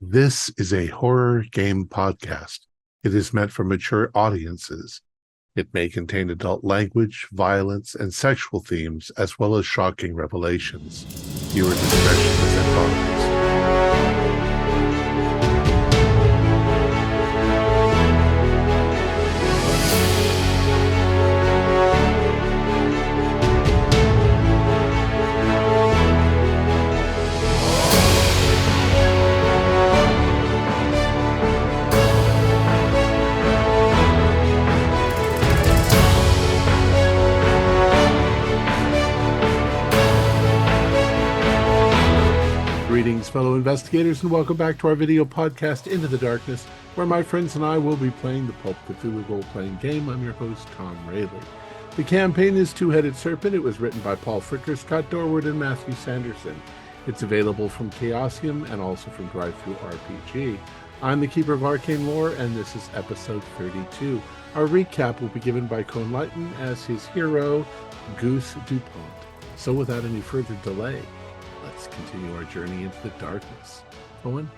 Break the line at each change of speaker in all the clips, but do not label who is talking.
This is a horror game podcast. It is meant for mature audiences. It may contain adult language, violence, and sexual themes, as well as shocking revelations. Viewer discretion is advised. Greetings, fellow investigators, and welcome back to our video podcast, Into the Darkness, where my friends and I will be playing the Pulp Cthulhu role-playing game. I'm your host, Thom Raley. The campaign is Two Headed Serpent. It was written by Paul Fricker, Scott Dorward, and Mathew Sanderson. It's available from Chaosium and also from Drive-Thru RPG. I'm the Keeper of Arcane Lore, and this is episode 32. Our recap will be given by Cone Lighton as his hero, Goose DuPont. So without any further delay, let's continue our journey into the darkness. Owen?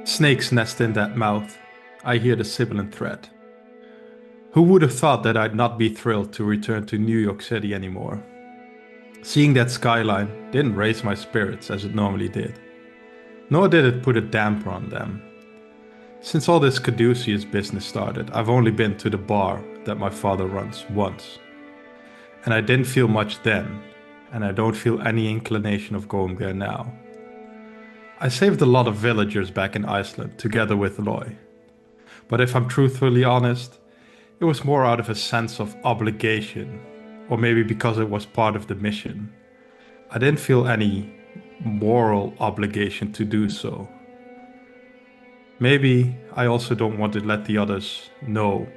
Snakes nest in that mouth. I hear the sibilant threat. Who would have thought that I'd not be thrilled to return to New York City anymore? Seeing that skyline didn't raise my spirits as it normally did. Nor did it put a damper on them. Since all this caduceus business started, I've only been to the bar that my father runs once. And I didn't feel much then, and I don't feel any inclination of going there now. I saved a lot of villagers back in Iceland together with Loy. But if I'm truthfully honest, it was more out of a sense of obligation, or maybe because it was part of the mission. I didn't feel any moral obligation to do so. Maybe I also don't want to let the others know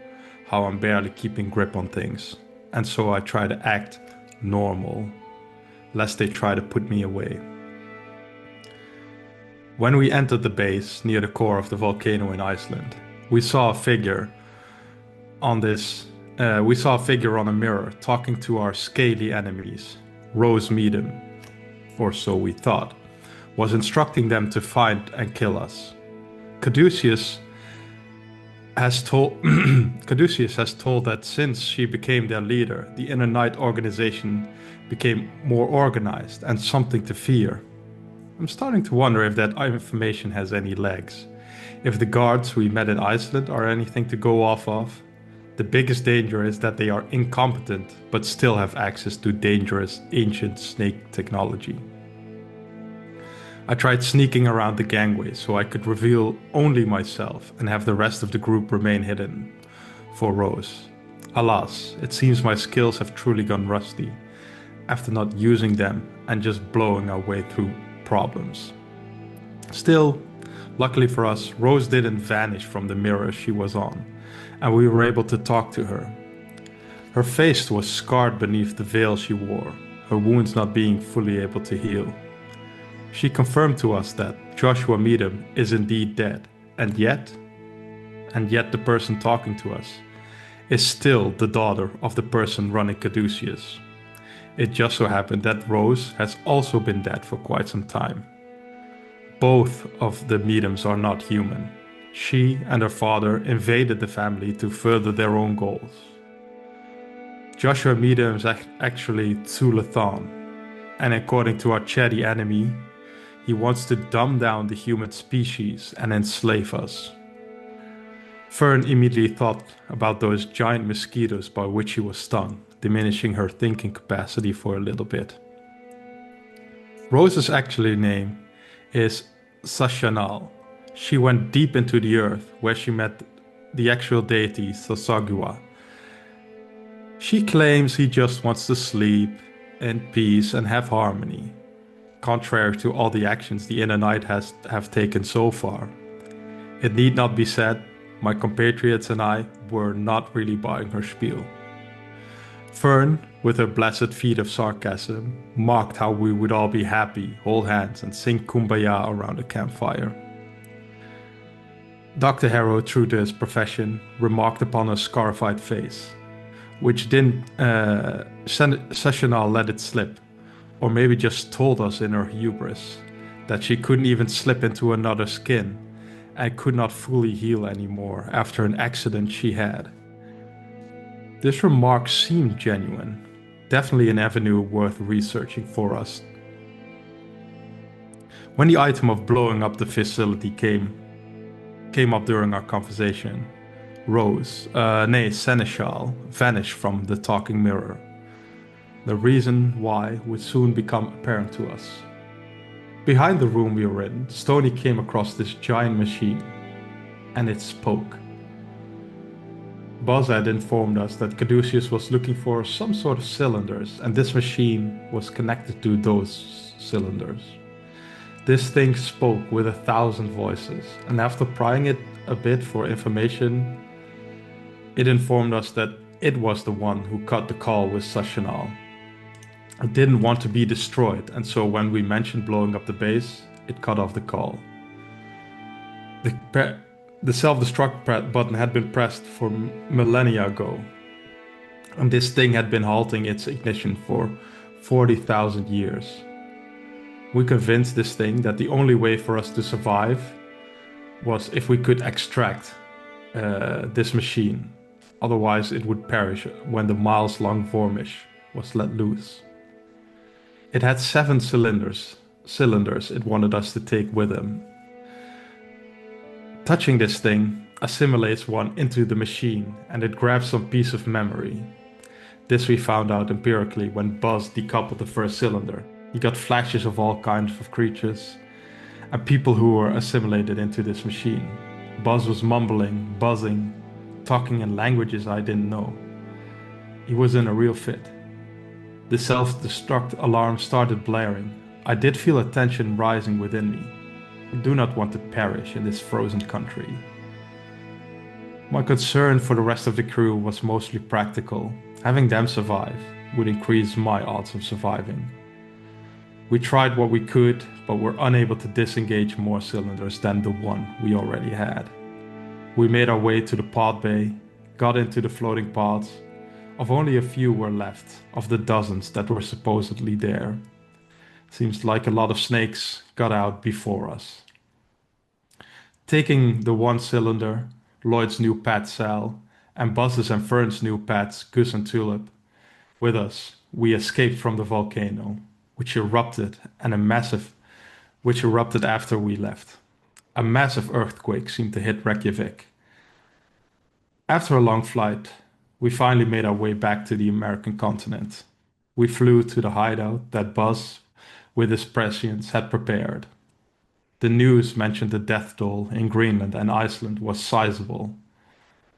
how I'm barely keeping grip on things, and so I try to act normal, lest they try to put me away. When we entered the base near the core of the volcano in Iceland, we saw a figure on a mirror talking to our scaly enemies. Rose Meadham, or so we thought, was instructing them to find and kill us. Caduceus has told that since she became their leader, the Inner Night organization became more organized and something to fear. I'm starting to wonder if that information has any legs. If the guards we met in Iceland are anything to go off of. The biggest danger is that they are incompetent but still have access to dangerous ancient snake technology. I tried sneaking around the gangway so I could reveal only myself and have the rest of the group remain hidden for Rose. Alas, it seems my skills have truly gone rusty after not using them and just blowing our way through problems. Still, luckily for us, Rose didn't vanish from the mirror she was on, and we were able to talk to her. Her face was scarred beneath the veil she wore, her wounds not being fully able to heal. She confirmed to us that Joshua Meadham is indeed dead, and yet the person talking to us is still the daughter of the person running Caduceus. It just so happened that Rose has also been dead for quite some time. Both of the Meadhams are not human. She and her father invaded the family to further their own goals. Joshua Meadham is actually Thom, and according to our chatty enemy, he wants to dumb down the human species and enslave us. Fern immediately thought about those giant mosquitoes by which she was stung, diminishing her thinking capacity for a little bit. Rose's actual name is Sashanal. She went deep into the earth where she met the actual deity Sasagua. She claims he just wants to sleep in peace and have harmony, contrary to all the actions the Inner Night have taken so far. It need not be said, my compatriots and I were not really buying her spiel. Fern, with her blessed feet of sarcasm, mocked how we would all be happy, hold hands, and sing Kumbaya around a campfire. Dr. Harrow, true to his profession, remarked upon her scarified face, which didn't Sessional let it slip, or maybe just told us in her hubris, that she couldn't even slip into another skin and could not fully heal anymore after an accident she had. This remark seemed genuine, definitely an avenue worth researching for us. When the item of blowing up the facility came up during our conversation, Seneschal, vanished from the talking mirror. The reason why would soon become apparent to us. Behind the room we were in, Stoney came across this giant machine, and it spoke. Buzz had informed us that Caduceus was looking for some sort of cylinders, and this machine was connected to those cylinders. This thing spoke with 1,000 voices, and after prying it a bit for information, it informed us that it was the one who cut the call with Sashanal. It didn't want to be destroyed, and so when we mentioned blowing up the base, it cut off the call. The self-destruct button had been pressed for millennia ago, and this thing had been halting its ignition for 40,000 years. We convinced this thing that the only way for us to survive was if we could extract this machine, otherwise it would perish when the miles-long Vormish was let loose. It had 7 cylinders it wanted us to take with him. Touching this thing assimilates one into the machine, and it grabs some piece of memory. This we found out empirically when Buzz decoupled the first cylinder. He got flashes of all kinds of creatures and people who were assimilated into this machine. Buzz was mumbling, buzzing, talking in languages I didn't know. He was in a real fit. The self-destruct alarm started blaring. I did feel a tension rising within me. I do not want to perish in this frozen country. My concern for the rest of the crew was mostly practical. Having them survive would increase my odds of surviving. We tried what we could, but were unable to disengage more cylinders than the one we already had. We made our way to the pod bay, got into the floating pods. Of only a few were left, of the dozens that were supposedly there. Seems like a lot of snakes got out before us. Taking the one cylinder, Lloyd's new pet Sal, and Buzz's and Fern's new pets Gus and Tulip, with us, we escaped from the volcano, which erupted after we left. A massive earthquake seemed to hit Reykjavik. After a long flight, we finally made our way back to the American continent. We flew to the hideout that Buzz, with his prescience, had prepared. The news mentioned the death toll in Greenland and Iceland was sizable.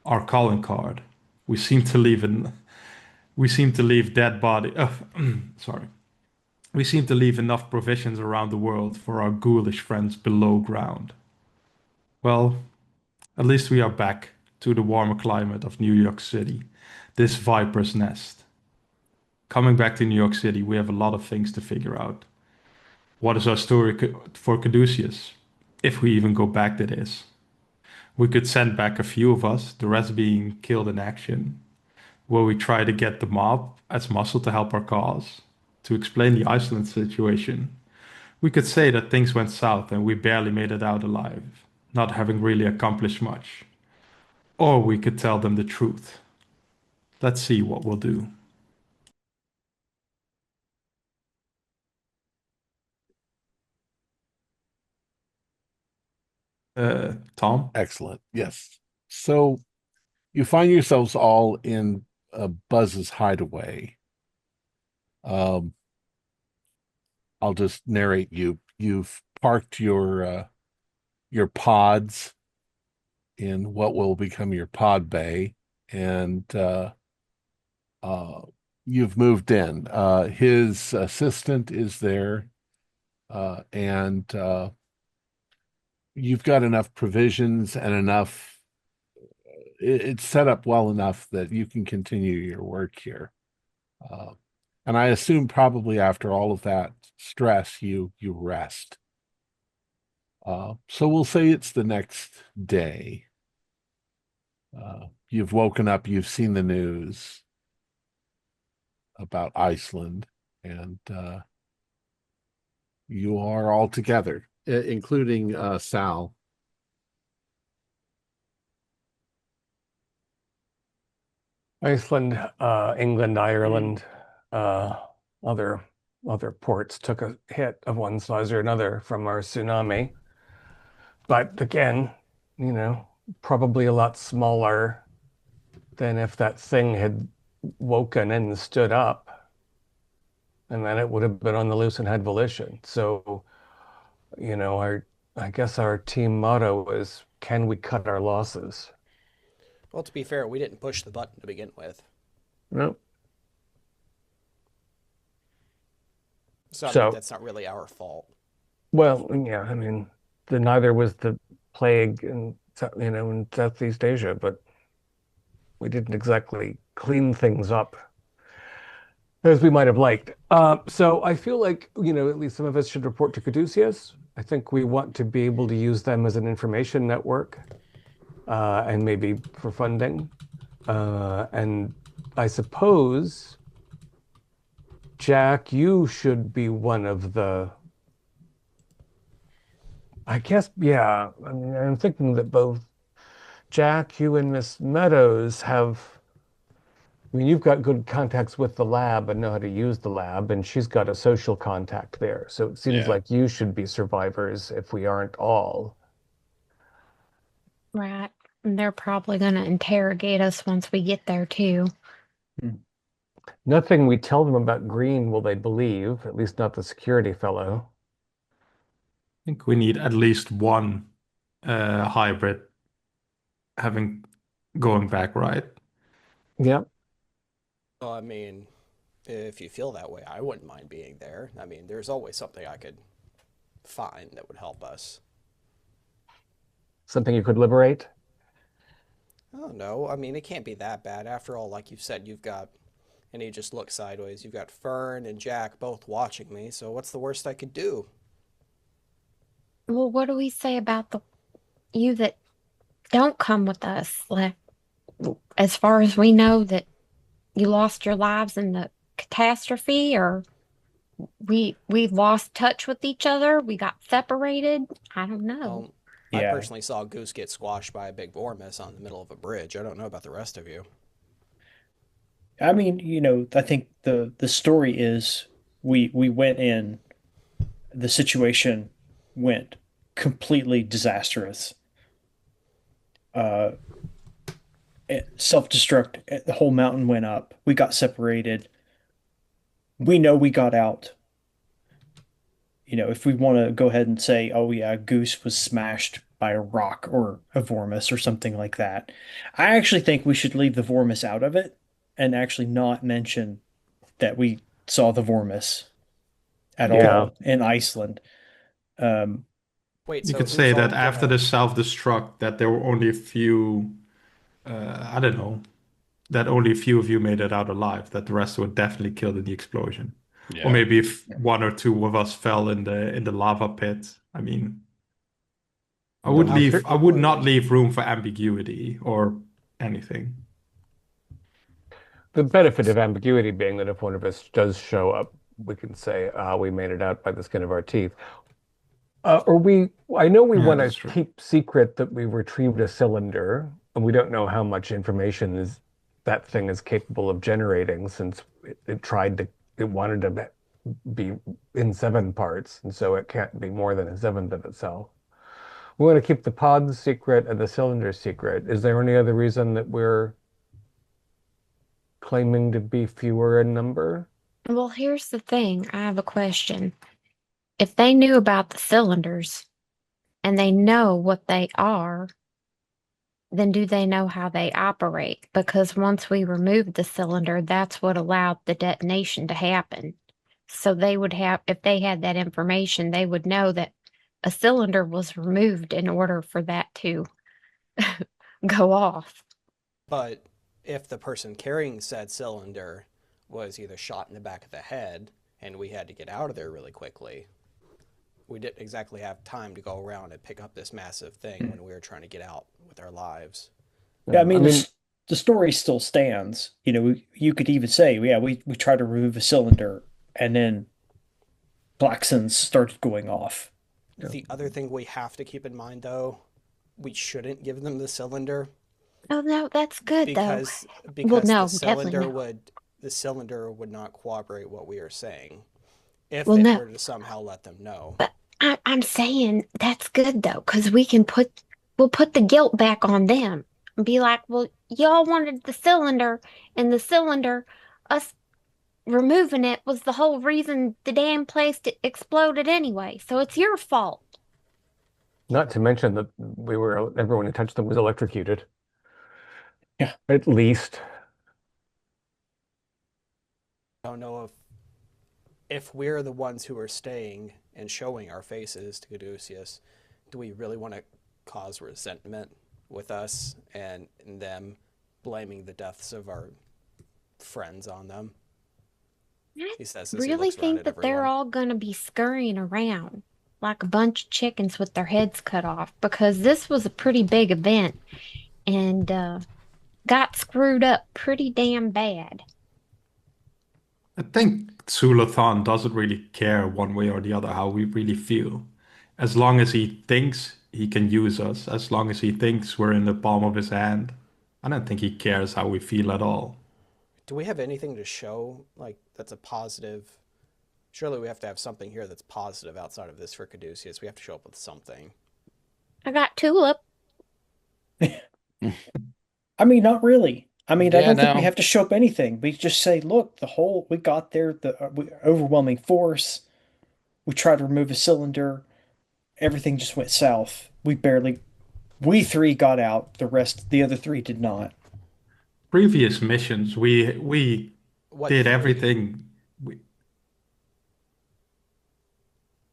Our calling card. We seemed to leave dead body. Sorry. We seemed to leave enough provisions around the world for our ghoulish friends below ground. Well, at least we are back to the warmer climate of New York City, this viper's nest. Coming back to New York City, we have a lot of things to figure out. What is our story for Caduceus? If we even go back, that is. We could send back a few of us, the rest being killed in action. Will we try to get the mob as muscle to help our cause? To explain the Iceland situation, we could say that things went south and we barely made it out alive, not having really accomplished much. Or we could tell them the truth. Let's see what we'll do. Thom?
Excellent. Yes. So you find yourselves all in Buzz's hideaway. I'll just narrate you. You've parked your pods in what will become your pod bay, and you've moved in. His assistant is there, and you've got enough provisions and enough. It's set up well enough that you can continue your work here. And I assume probably after all of that stress, you rest. So we'll say it's the next day. You've woken up, you've seen the news about Iceland, and You are all together, including Sal.
Iceland, England, Ireland, uh, other other ports took a hit of one size or another from our tsunami. But again, you know, probably a lot smaller than if that thing had woken and stood up, and then it would have been on the loose and had volition. So, our I guess our team motto is, can we cut our losses?
Well, to be fair, we didn't push the button to begin with.
No.
So, I mean,
So,
that's not really our fault.
well, yeah, I mean, neither was the plague in Southeast Asia, but we didn't exactly clean things up as we might have liked. So I feel like, at least some of us should report to Caduceus. I think we want to be able to use them as an information network, and maybe for funding. And I suppose, Jack, you should be one of I guess, yeah. I mean, I'm thinking that both Jack, you and Miss Meadows I mean, you've got good contacts with the lab and know how to use the lab, and she's got a social contact there. So it seems
Yeah.
like you should be survivors if we aren't all.
Right. And they're probably going to interrogate us once we get there, too.
Nothing we tell them about Green will they believe, at least not the security fellow.
I think we need at least one hybrid having going back, right?
Yep.
Well, I mean, if you feel that way, I wouldn't mind being there. I mean, there's always something I could find that would help us.
Something you could liberate.
Oh, no. I mean, it can't be that bad. After all, like you said, you've got, and he just looks sideways, you've got Fern and Jack both watching me, so what's the worst I could do?
Well, what do we say about you that don't come with us? Like, as far as we know, that you lost your lives in the catastrophe, or we lost touch with each other, we got separated. I don't know.
I
Yeah.
personally saw a goose get squashed by a big vormis on the middle of a bridge. I don't know about the rest of you.
I mean, I think the story is we went in, the situation went completely disastrous. Uh, Self-destruct, the whole mountain went up. We got separated. We know we got out. If we want to go ahead and say, oh yeah, Goose was smashed by a rock or a Vormis or something like that. I actually think we should leave the Vormis out of it and actually not mention that we saw the Vormis at
Yeah.
all in Iceland. Um,
Wait,
You
so
could
who's
say
all
that after
gonna...
the self-destruct, that there were only a few, I don't know, that only a few of you made it out alive, that the rest were definitely killed in the explosion. Or
Yeah.
maybe if one or two of us fell in the lava pit. I mean,
Well,
I would not leave room for ambiguity or anything.
the benefit of ambiguity being that if one of us does show up, we can say, we made it out by the skin of our teeth. I know we
Yeah,
want
that's
to
true.
keep secret that we retrieved a cylinder, and we don't know how much information that thing is capable of generating, since it wanted to be in 7 parts, and so it can't be more than a seventh of itself. We want to keep the pods secret and the cylinder secret. Is there any other reason that we're claiming to be fewer in number?
Well, here's the thing. I have a question. If they knew about the cylinders and they know what they are, then do they know how they operate? Because once we removed the cylinder, that's what allowed the detonation to happen. So they would have, if they had that information, they would know that a cylinder was removed in order for that to go off.
But if the person carrying said cylinder was either shot in the back of the head and we had to get out of there really quickly, we didn't exactly have time to go around and pick up this massive thing when we were trying to get out with our lives.
Yeah, I mean,
I mean,
the story still stands. You could even say, yeah, we tried to remove a cylinder and then black suns started going off.
The other thing we have to keep in mind, though, we shouldn't give them the cylinder
Oh no, that's good though.
because
Well,
the
no, definitely
cylinder
no.
would not cooperate what we are saying if
Well,
it
no,
were to somehow let them know.
but I'm saying that's good though, because we'll put the guilt back on them and be like, well, y'all wanted the cylinder, and the cylinder, us removing it was the whole reason the damn place exploded anyway. So it's your fault.
Not to mention that everyone who touched them was electrocuted.
Yeah.
At least.
I don't know if we're the ones who are staying and showing our faces to Caduceus, do we really want to cause resentment with us and them blaming the deaths of our friends on them?
I
He says as he
really
looks around
think
at
that they're
everyone.
all going to be scurrying around like a bunch of chickens with their heads cut off because this was a pretty big event and got screwed up pretty damn bad.
I think Thom doesn't really care one way or the other how we really feel. As long as he thinks he can use us, as long as he thinks we're in the palm of his hand, I don't think he cares how we feel at all.
Do we have anything to show like that's a positive? Surely we have to have something here that's positive outside of this for Caduceus. We have to show up with something.
I got Tulip.
I mean, not really. I mean, I
Yeah,
don't think we
no.
have to show up anything. We just say, look, we got there, overwhelming force. We tried to remove a cylinder. Everything just went south. We three got out. The other three did not.
Previous missions, we
What
did
three?
everything.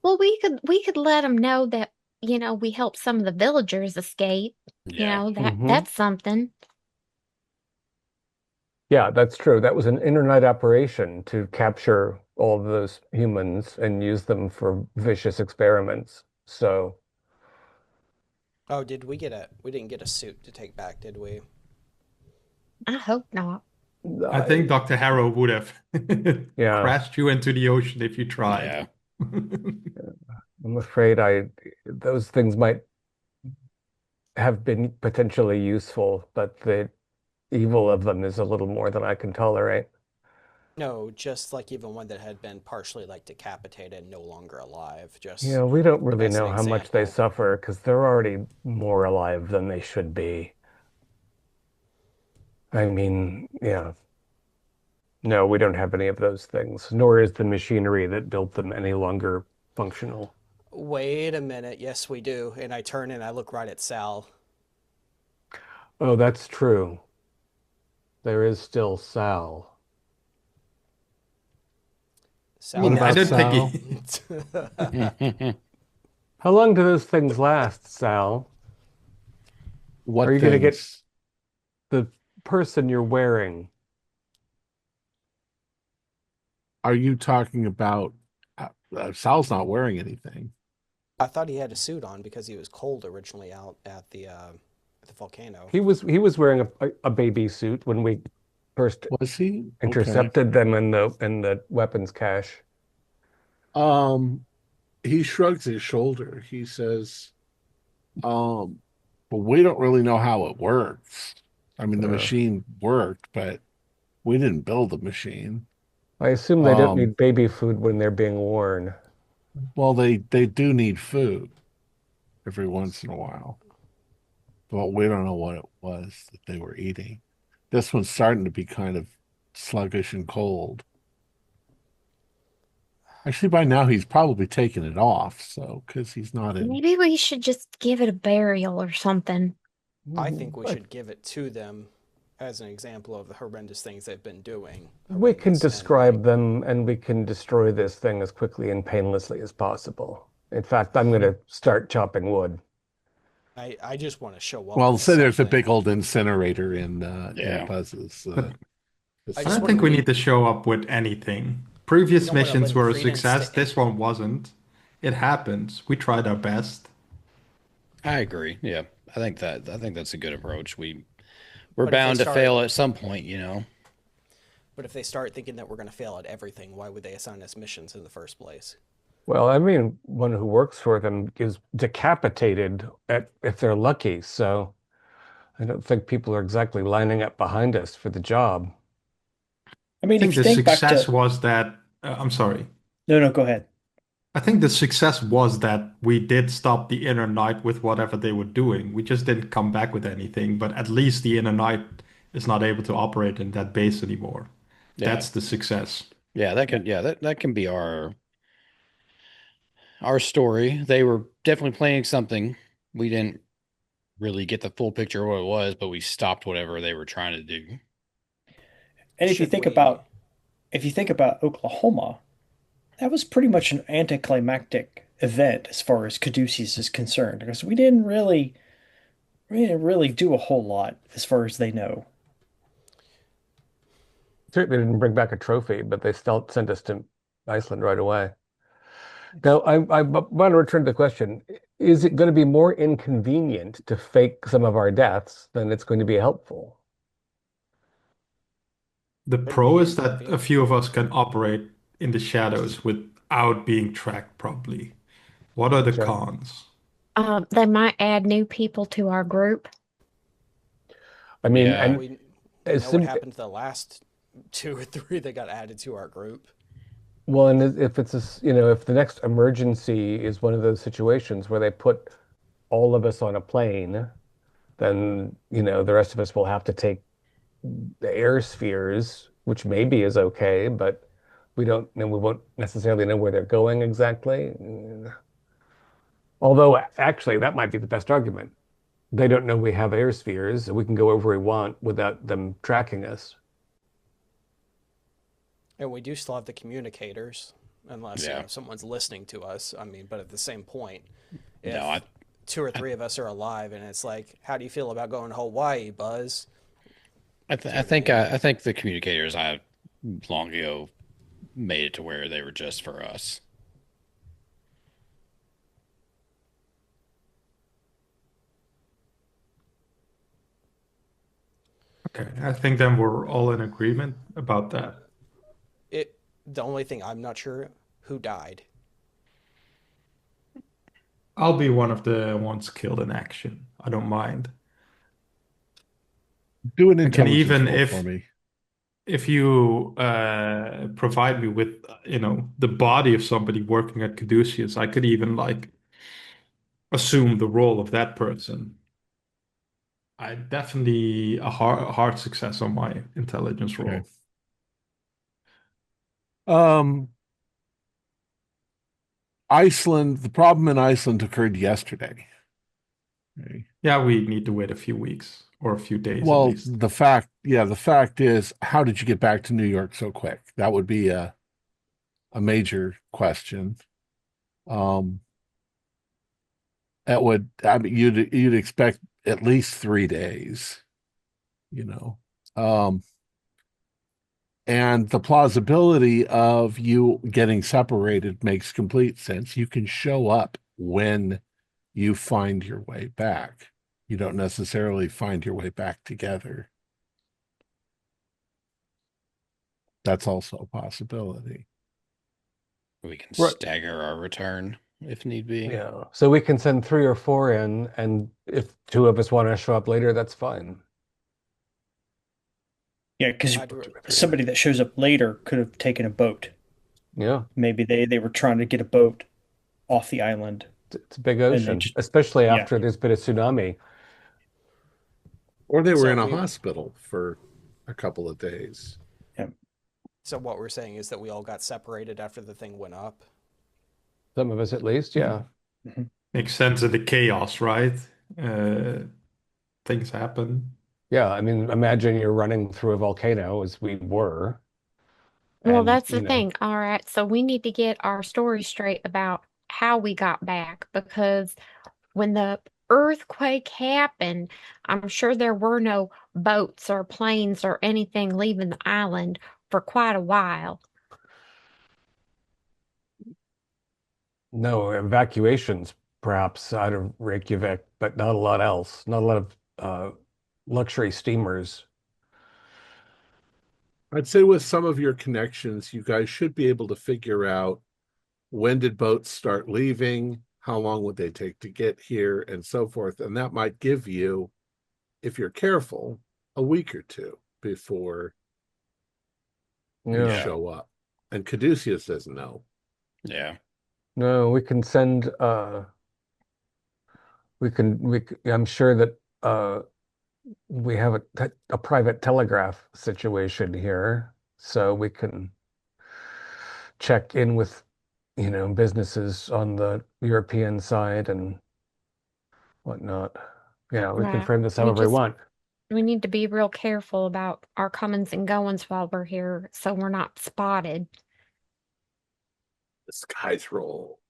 Well, we could let them know that, we helped some of the villagers escape.
Yeah.
That's something.
Yeah, that's true. That was an internight operation to capture all of those humans and use them for vicious experiments. So,
Oh, we didn't get a suit to take back, did we?
I hope not.
I think Dr. Harrow would have
Yeah,
crashed you into the ocean if you tried.
Yeah.
I'm afraid those things might have been potentially useful, but the evil of them is a little more than I can tolerate.
No, just like even one that had been partially like decapitated and no longer alive.
Yeah,
Just
we don't really
as an
know how much they
example.
suffer because they're already more alive than they should be. I mean, yeah. No, we don't have any of those things, nor is the machinery that built them any longer functional.
Wait a minute. Yes, we do. And I turn and I look right at Sal.
Oh, that's true. There is still Sal.
Sal.
What
I
about
don't
Sal?
think he.
How long do those things last, Sal?
What
Are you going to get
things?
the person you're wearing?
Are you talking about? Sal's not wearing anything.
I thought he had a suit on because he was cold originally out at the volcano.
He was wearing a baby suit when we first
Was he? Okay.
intercepted them in the weapons cache.
He shrugs his shoulder. He says, "But we don't really know how it works. I mean, the
Uh,
machine worked, but we didn't build the machine.
I assume they don't
Um,
need baby food when they're being worn.
well, they do need food every once in a while, but we don't know what it was that they were eating. This one's starting to be kind of sluggish and cold. Actually, by now he's probably taken it off, so because he's not in.
Maybe we should just give it a burial or something.
I think we
But
should give it to them as an example of the horrendous things they've been doing.
we can
Horrendous and,
describe them and we can destroy this thing as quickly and painlessly as possible. In fact, I'm going to start chopping wood.
I just want to show up.
Well,
with
say there's a
something.
big old incinerator in
Yeah.
Buzz's.
I
I
just
don't
wanna
think we
read-
need to show up with anything. Previous
don't wanna
missions
lend
were a
credence
success.
to
This one wasn't. It happens. We tried our best.
I agree. Yeah. I think that's a good approach. We're
But if they
bound to
start-
fail at some point, you know.
But if they start thinking that we're going to fail at everything, why would they assign us missions in the first place?
Well, I mean, one who works for them is decapitated if they're lucky. So I don't think people are exactly lining up behind us for the job.
I
I
mean, if
think
you
the
think back
success
to,
was that, I'm sorry.
no, no, go ahead.
I think the success was that we did stop the inner knight with whatever they were doing. We just didn't come back with anything, but at least the inner knight is not able to operate in that base anymore.
Yeah.
That's the success.
Yeah, that can be our story. They were definitely planning something. We didn't really get the full picture of what it was, but we stopped whatever they were trying to do.
And
Should we?
if you think about Oklahoma, that was pretty much an anticlimactic event as far as Caduceus is concerned, because we didn't really do a whole lot as far as they know.
Certainly didn't bring back a trophy, but they still sent us to Iceland right away. Now, I want to return to the question. Is it going to be more inconvenient to fake some of our deaths than it's going to be helpful?
The
Could be
pro is that a
inconvenient.
few of us can operate in the shadows without being tracked properly. What are the
Sure.
cons?
They might add new people to our group.
I mean,
Yeah.
and
We
as
know what
sim
happened to the last two or three that got added to our group.
well, and if it's if the next emergency is one of those situations where they put all of us on a plane, then, the rest of us will have to take the air spheres, which maybe is okay, but we won't necessarily know where they're going exactly. Although actually that might be the best argument. They don't know we have air spheres. We can go wherever we want without them tracking us.
And we do still have the communicators, unless,
Yeah.
someone's listening to us. I mean, but at the same point,
No,
if two or
I,
three of us are alive and it's like, how do you feel about going to Hawaii, Buzz? Do you
I
know what I
think
mean?
I think the communicators I long ago made it to where they were just for us.
Okay, I think then we're all in agreement about that.
The only thing I'm not sure who died.
I'll be one of the ones killed in action. I don't mind.
Do an
I can
intelligence
even
roll for me.
if you provide me with the body of somebody working at Caduceus, I could even like assume the role of that person. I definitely a hard success on my intelligence
Okay.
roll.
Um, Iceland, the problem in Iceland occurred yesterday. Okay.
Yeah, we need to wait a few weeks or a few days at
Well,
least.
the fact is, how did you get back to New York so quick? That would be a major question. Um, I mean, you'd expect at least 3 days, you know. Um, and the plausibility of you getting separated makes complete sense. You can show up when you find your way back. You don't necessarily find your way back together. That's also a possibility.
We can
Right.
stagger our return if need be.
Yeah. So we can send 3 or 4 in, and if 2 of us want to show up later, that's fine.
Yeah, because
I'd, re-
somebody that shows up later could have taken a boat.
Yeah.
Maybe they were trying to get a boat off the island,
It's a big
and they
ocean,
just
especially
yeah.
after there's been a tsunami.
Or they were
so
in a
we
hospital for a couple of days.
Yeah.
so what we're saying is that we all got separated after the thing went up.
Some of us at least, yeah.
Mhm.
Makes sense of the chaos, right? Uh, things happen.
Yeah, I mean, imagine you're running through a volcano as we were,
Well,
and
that's the thing. All right. So we need to get our story straight about how we got back because when the earthquake happened, I'm sure there were no boats or planes or anything leaving the island for quite a while.
no evacuations perhaps out of Reykjavik, but not a lot else. Not a lot of luxury steamers.
I'd say with some of your connections, you guys should be able to figure out when did boats start leaving, how long would they take to get here, and so forth. And that might give you, if you're careful, a week or two before you
Yeah.
show up. And Caduceus doesn't know.
Yeah.
No, we can send I'm sure that we have a private telegraph situation here, so we can check in with, businesses on the European side and whatnot. Yeah, we can
Right.
frame this
We
however we
just
want.
we need to be real careful about our comings and goings while we're here so we're not spotted.
Disguise roll.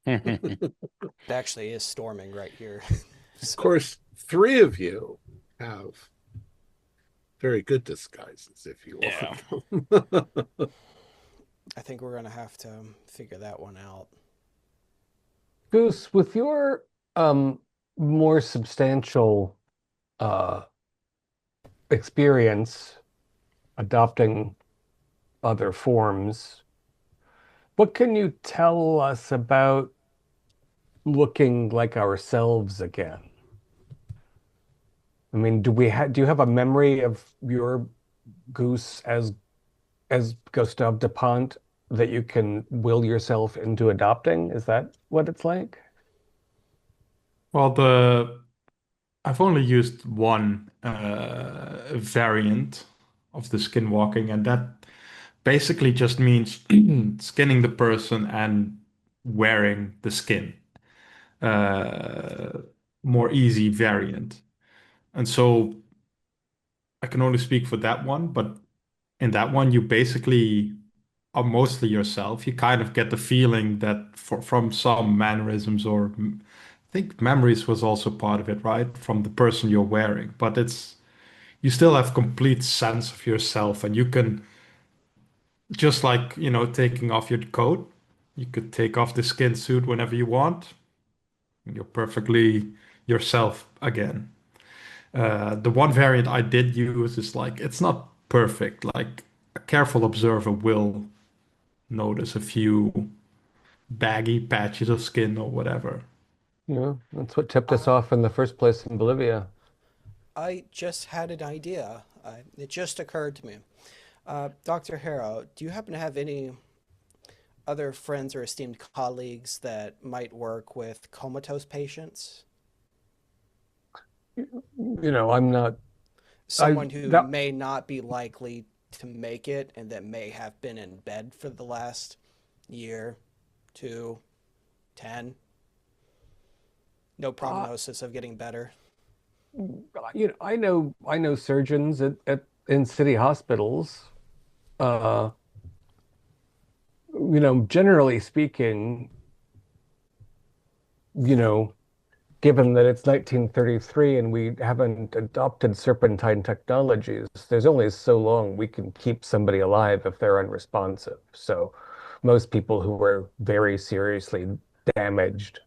It actually is storming right here.
Of course, 3 of you have very good disguises, if you want.
Yeah.
I think we're gonna have to figure that one out.
Goose, with your more substantial experience adopting other forms, what can you tell us about looking like ourselves again? I mean, do you have a memory of your goose as Gustave Dupont that you can will yourself into adopting? Is that what it's like?
Well, I've only used one variant of the skinwalking, and that basically just means skinning the person and wearing the skin. Uh, More easy variant. And so I can only speak for that one, but in that one, you basically are mostly yourself. You kind of get the feeling that from some mannerisms, or I think memories was also part of it, right? From the person you're wearing. But you still have complete sense of yourself, and you can, just like, taking off your coat, you could take off the skin suit whenever you want. You're perfectly yourself again. The one variant I did use is like, it's not perfect. Like, a careful observer will notice a few baggy patches of skin or whatever.
Yeah, that's what tipped us off in the first place in Bolivia.
I just had an idea. It just occurred to me. Dr. Harrow, do you happen to have any other friends or esteemed colleagues that might work with comatose patients?
I'm not.
Someone who
that
may not be likely to make it and that may have been in bed for the last year, 2, 10. No prognosis of getting better.
I know surgeons in city hospitals. Uh, generally speaking, you know, given that it's 1933 and we haven't adopted serpentine technologies, there's only so long we can keep somebody alive if they're unresponsive. So most people who are very seriously damaged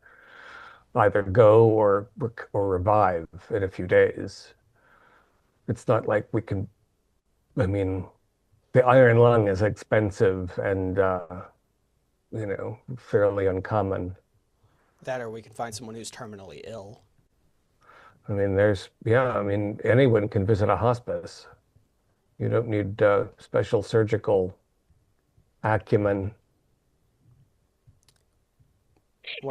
either go or revive in a few days. It's not like we can, I mean, the iron lung is expensive and fairly uncommon.
That or we can find someone who's terminally ill.
I mean, anyone can visit a hospice. You don't need special surgical acumen.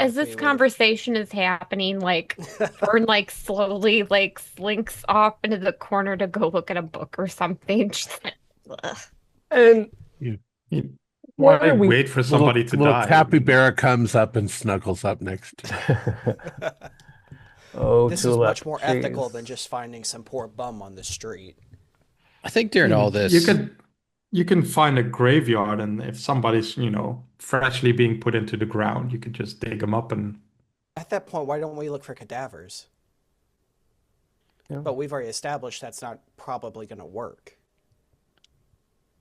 As this conversation is happening, like Fern like slowly like slinks off into the corner to go look at a book or something. Just ugh.
And
Why
are we-
wait for somebody to
little
die?
capybara comes up and snuggles up next to you.
Oh,
This is
Tulip,
much more ethical
jeez.
than just finding some poor bum on the street.
I think during all this,
You can find a graveyard, and if somebody's, freshly being put into the ground, you could just dig them up and.
At that point, why don't we look for cadavers?
Yeah.
But we've already established that's not probably going to work.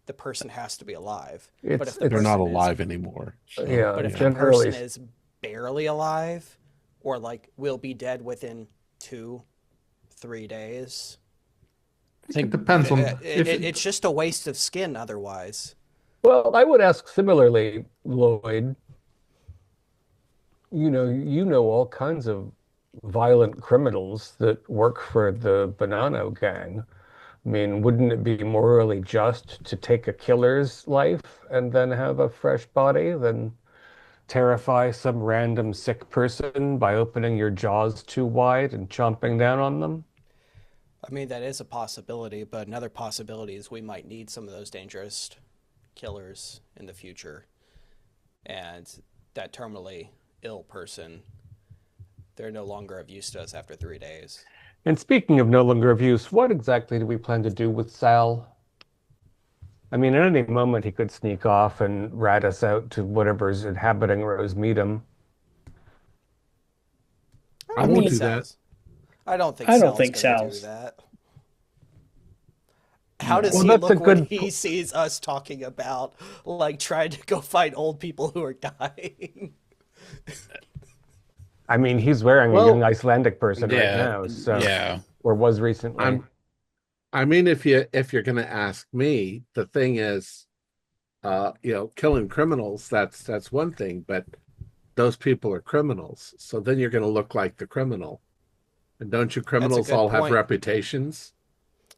The person has to be alive. But if the
They're not
person
alive anymore.
Yeah,
But if the
generally,
person is barely alive, or like will be dead within 2-3 days,
I think it depends on
it's just a waste of skin otherwise.
well, I would ask similarly, Lloyd, you know all kinds of violent criminals that work for the Bonanno gang. I mean, wouldn't it be morally just to take a killer's life and then have a fresh body than terrify some random sick person by opening your jaws too wide and chomping down on them?
I mean, that is a possibility, but another possibility is we might need some of those dangerous killers in the future. And that terminally ill person, they're no longer of use to us after 3 days.
And speaking of no longer of use, what exactly do we plan to do with Sal? I mean, at any moment he could sneak off and rat us out to whatever's inhabiting Rose Meadham.
I
I
won't
mean,
do that.
I don't think
I don't
Sal's
think
going to do
Sal's.
that. How does
Well,
he
that's a
look when
good
he sees us talking about like trying to go find old people who are dying?
I mean, he's wearing a young
Well,
Icelandic person right
Yeah,
now, so
yeah.
or was recently.
I mean, if you're going to ask me, the thing is, killing criminals, that's one thing, but those people are criminals. So then you're going to look like the criminal. And don't you
That's a
criminals
good
all have
point.
reputations?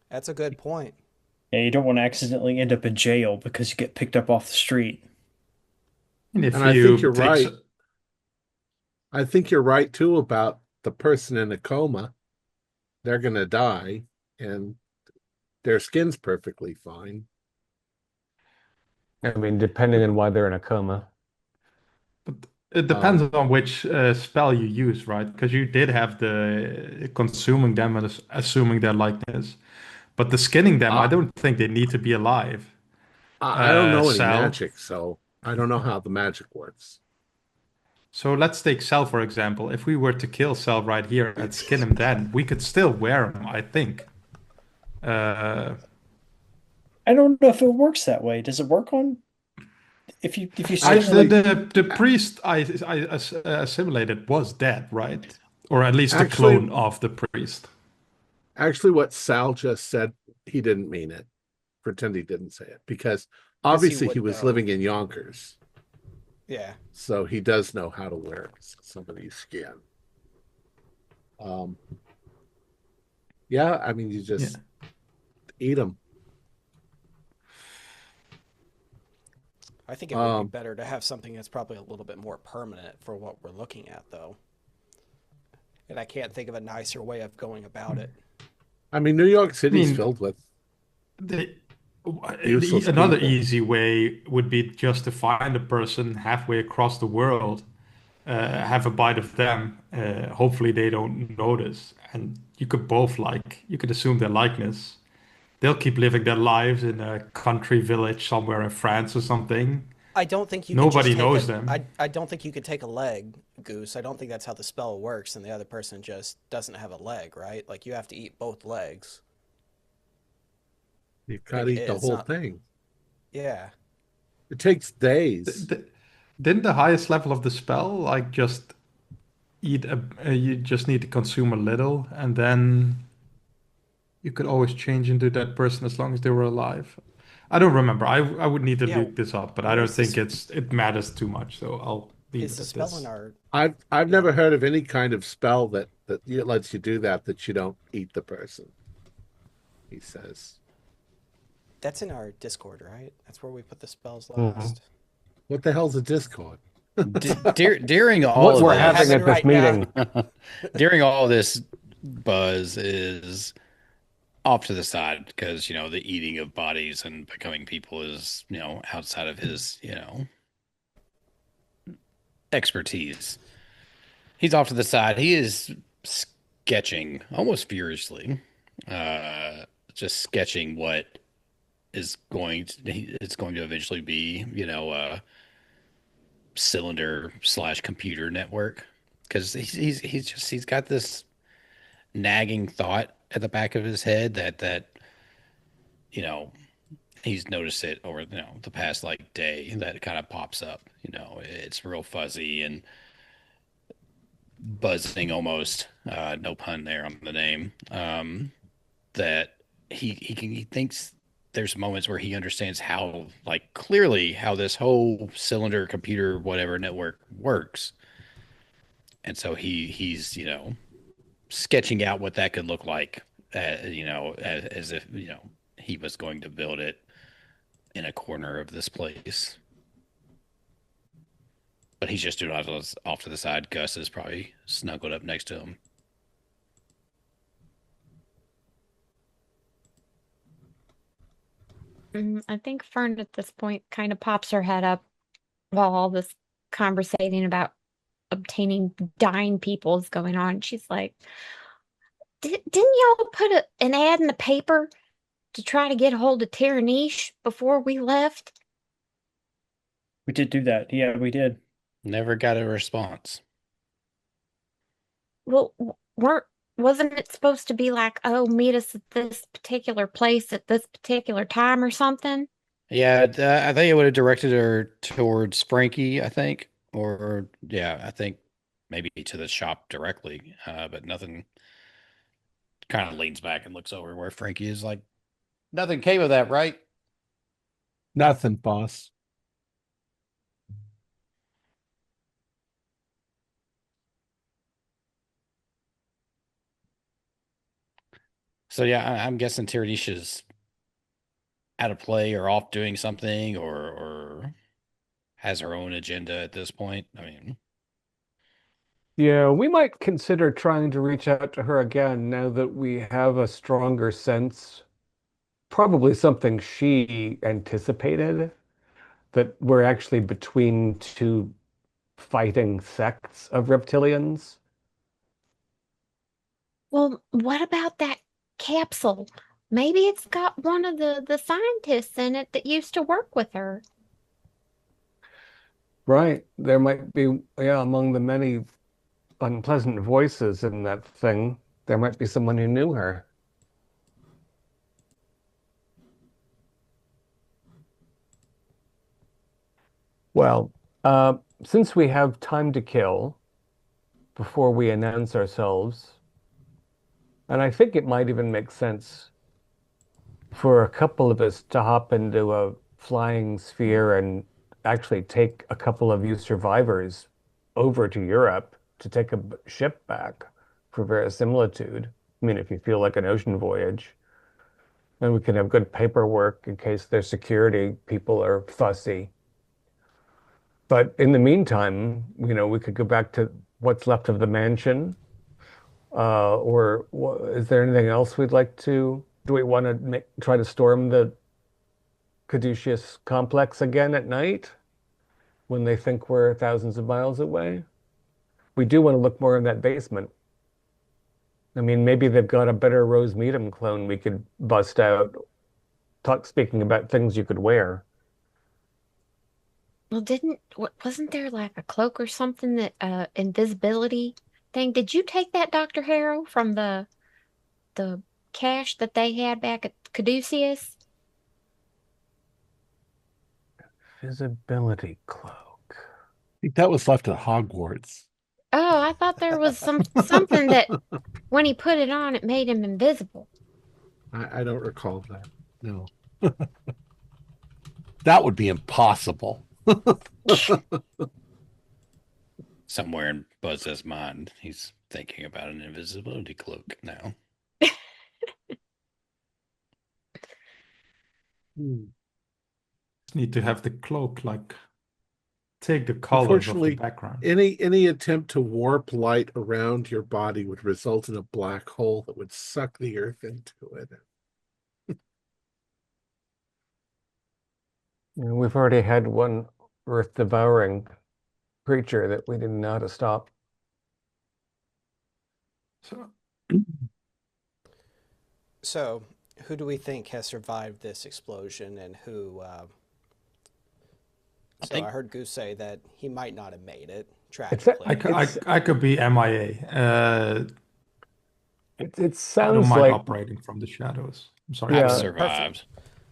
That's a good point.
Yeah, you don't want to accidentally end up in jail because you get picked up off the street.
And if
And I think
you
you're
take
right. I think you're right too about the person in a coma. They're going to die and their skin's perfectly fine.
I mean, depending on why they're in a coma.
But it depends
Um,
on which spell you use, right? Because you did have the consuming them and assuming their likeness. But the skinning them, I
I,
don't think they need to be alive.
I don't know any
Cell.
magic, so I don't know how the magic works.
So let's take Cell, for example. If we were to kill Cell right here and skin him then, we could still wear him, I think. Uh,
I don't know if it works that way. Does it work on if you skin
actually,
Actually,
them?
the priest I assimilated was dead, right? Or at least a
actually,
clone of the priest.
actually, what Sal just said, he didn't mean it. Pretend he didn't say it because
Because he
obviously he
would
was
know.
living in Yonkers,
Yeah.
so he does know how to wear somebody's skin. Um, yeah, I mean, you
Yeah.
just eat them.
I think it would be
Um,
better to have something that's probably a little bit more permanent for what we're looking at, though. And I can't think of a nicer way of going about it.
I mean, New York
I
City's
mean,
filled with
the,
useless
another
people.
easy way would be just to find a person halfway across the world, have a bite of them. Hopefully, they don't notice, and you could both you could assume their likeness. They'll keep living their lives in a country village somewhere in France or something.
I don't think you could just
Nobody
take
knows
a.
them.
I don't think you could take a leg, Goose. I don't think that's how the spell works, and the other person just doesn't have a leg, right? Like you have to eat both legs.
You
Like
gotta eat the
it's
whole
not.
thing.
Yeah.
It takes
Th-
days.
th- Didn't the highest level of the spell just eat you just need to consume a little, and then you could always change into that person as long as they were alive. I don't remember. I would need to
Yeah.
look this up, but I don't
Where's
think
this?
it matters too much, so I'll leave
Is
it
the
at
spell in
this.
our?
I've
Yeah.
never heard of any kind of spell that lets you do that you don't eat the person, he says.
That's in our Discord, right? That's where we put the spells
Mhm.
last.
What the hell's a Discord?
During all
What
of
we're
What we're
having
this,
having
at this
right now.
meeting.
during all this buzz is off to the side because the eating of bodies and becoming people is outside of his expertise. He's off to the side. He is sketching almost furiously, just sketching what is it's going to eventually be a cylinder slash computer network because he's got this nagging thought at the back of his head that you know he's noticed it over the past like day that it kind of pops up. It's real fuzzy and buzzing almost. No pun there on the name. That he thinks there's moments where he understands how like clearly how this whole cylinder computer whatever network works, and so he's sketching out what that could look like, as if he was going to build it in a corner of this place. But he's just doing it off to the side. Gus is probably snuggled up next to him.
I think Fern at this point kind of pops her head up while all this conversating about obtaining dying people is going on. She's like, Didn't y'all put an ad in the paper to try to get a hold of Teraniche before we left?
We did do that. Yeah, we did.
Never got a response.
Well, weren't wasn't it supposed to be like, oh, meet us at this particular place at this particular time or something?
Yeah, I think it would have directed her towards Frankie, I think. Or, yeah, I think maybe to the shop directly. But nothing, kind of leans back and looks over where Frankie is like, nothing came of that, right?
Nothing, boss.
So, yeah, I'm guessing Tyradisha's out of play or off doing something or has her own agenda at this point. I mean,
Yeah, we might consider trying to reach out to her again now that we have a stronger sense, probably something she anticipated, that we're actually between two fighting sects of reptilians.
Well, what about that capsule? Maybe it's got one of the scientists in it that used to work with her.
Right. There might be, yeah, among the many unpleasant voices in that thing, there might be someone who knew her. Well, since we have time to kill before we announce ourselves, and I think it might even make sense for a couple of us to hop into a flying sphere and actually take a couple of you survivors over to Europe to take a ship back for verisimilitude. I mean, if you feel like an ocean voyage, and we can have good paperwork in case their security people are fussy. But in the meantime, we could go back to what's left of the mansion. Or is there anything else we'd like to? Do we want to try to storm the Caduceus complex again at night when they think we're thousands of miles away? We do want to look more in that basement. I mean, maybe they've got a better Rose Meadham clone we could bust out. Speaking about things you could wear.
Well, wasn't there like a cloak or something that invisibility thing? Did you take that, Dr. Harrow, from the cache that they had back at Caduceus?
Visibility cloak.
I think that was left at Hogwarts.
Oh, I thought there was something that when he put it on, it made him invisible.
I don't recall that. No. That would be impossible.
somewhere in Buzz's mind, he's thinking about an invisibility cloak now.
Need to have the cloak like take the colors of the
Unfortunately,
background.
any attempt to warp light around your body would result in a black hole that would suck the earth into it.
We've already had one earth-devouring creature that we didn't know how to stop.
So, who do we think has survived this explosion, and who? I heard Goose say that he might not have made it. Tragically,
I could be MIA.
It
I don't
sounds
mind
like
operating from the shadows. I'm sorry.
Yeah.
I've survived.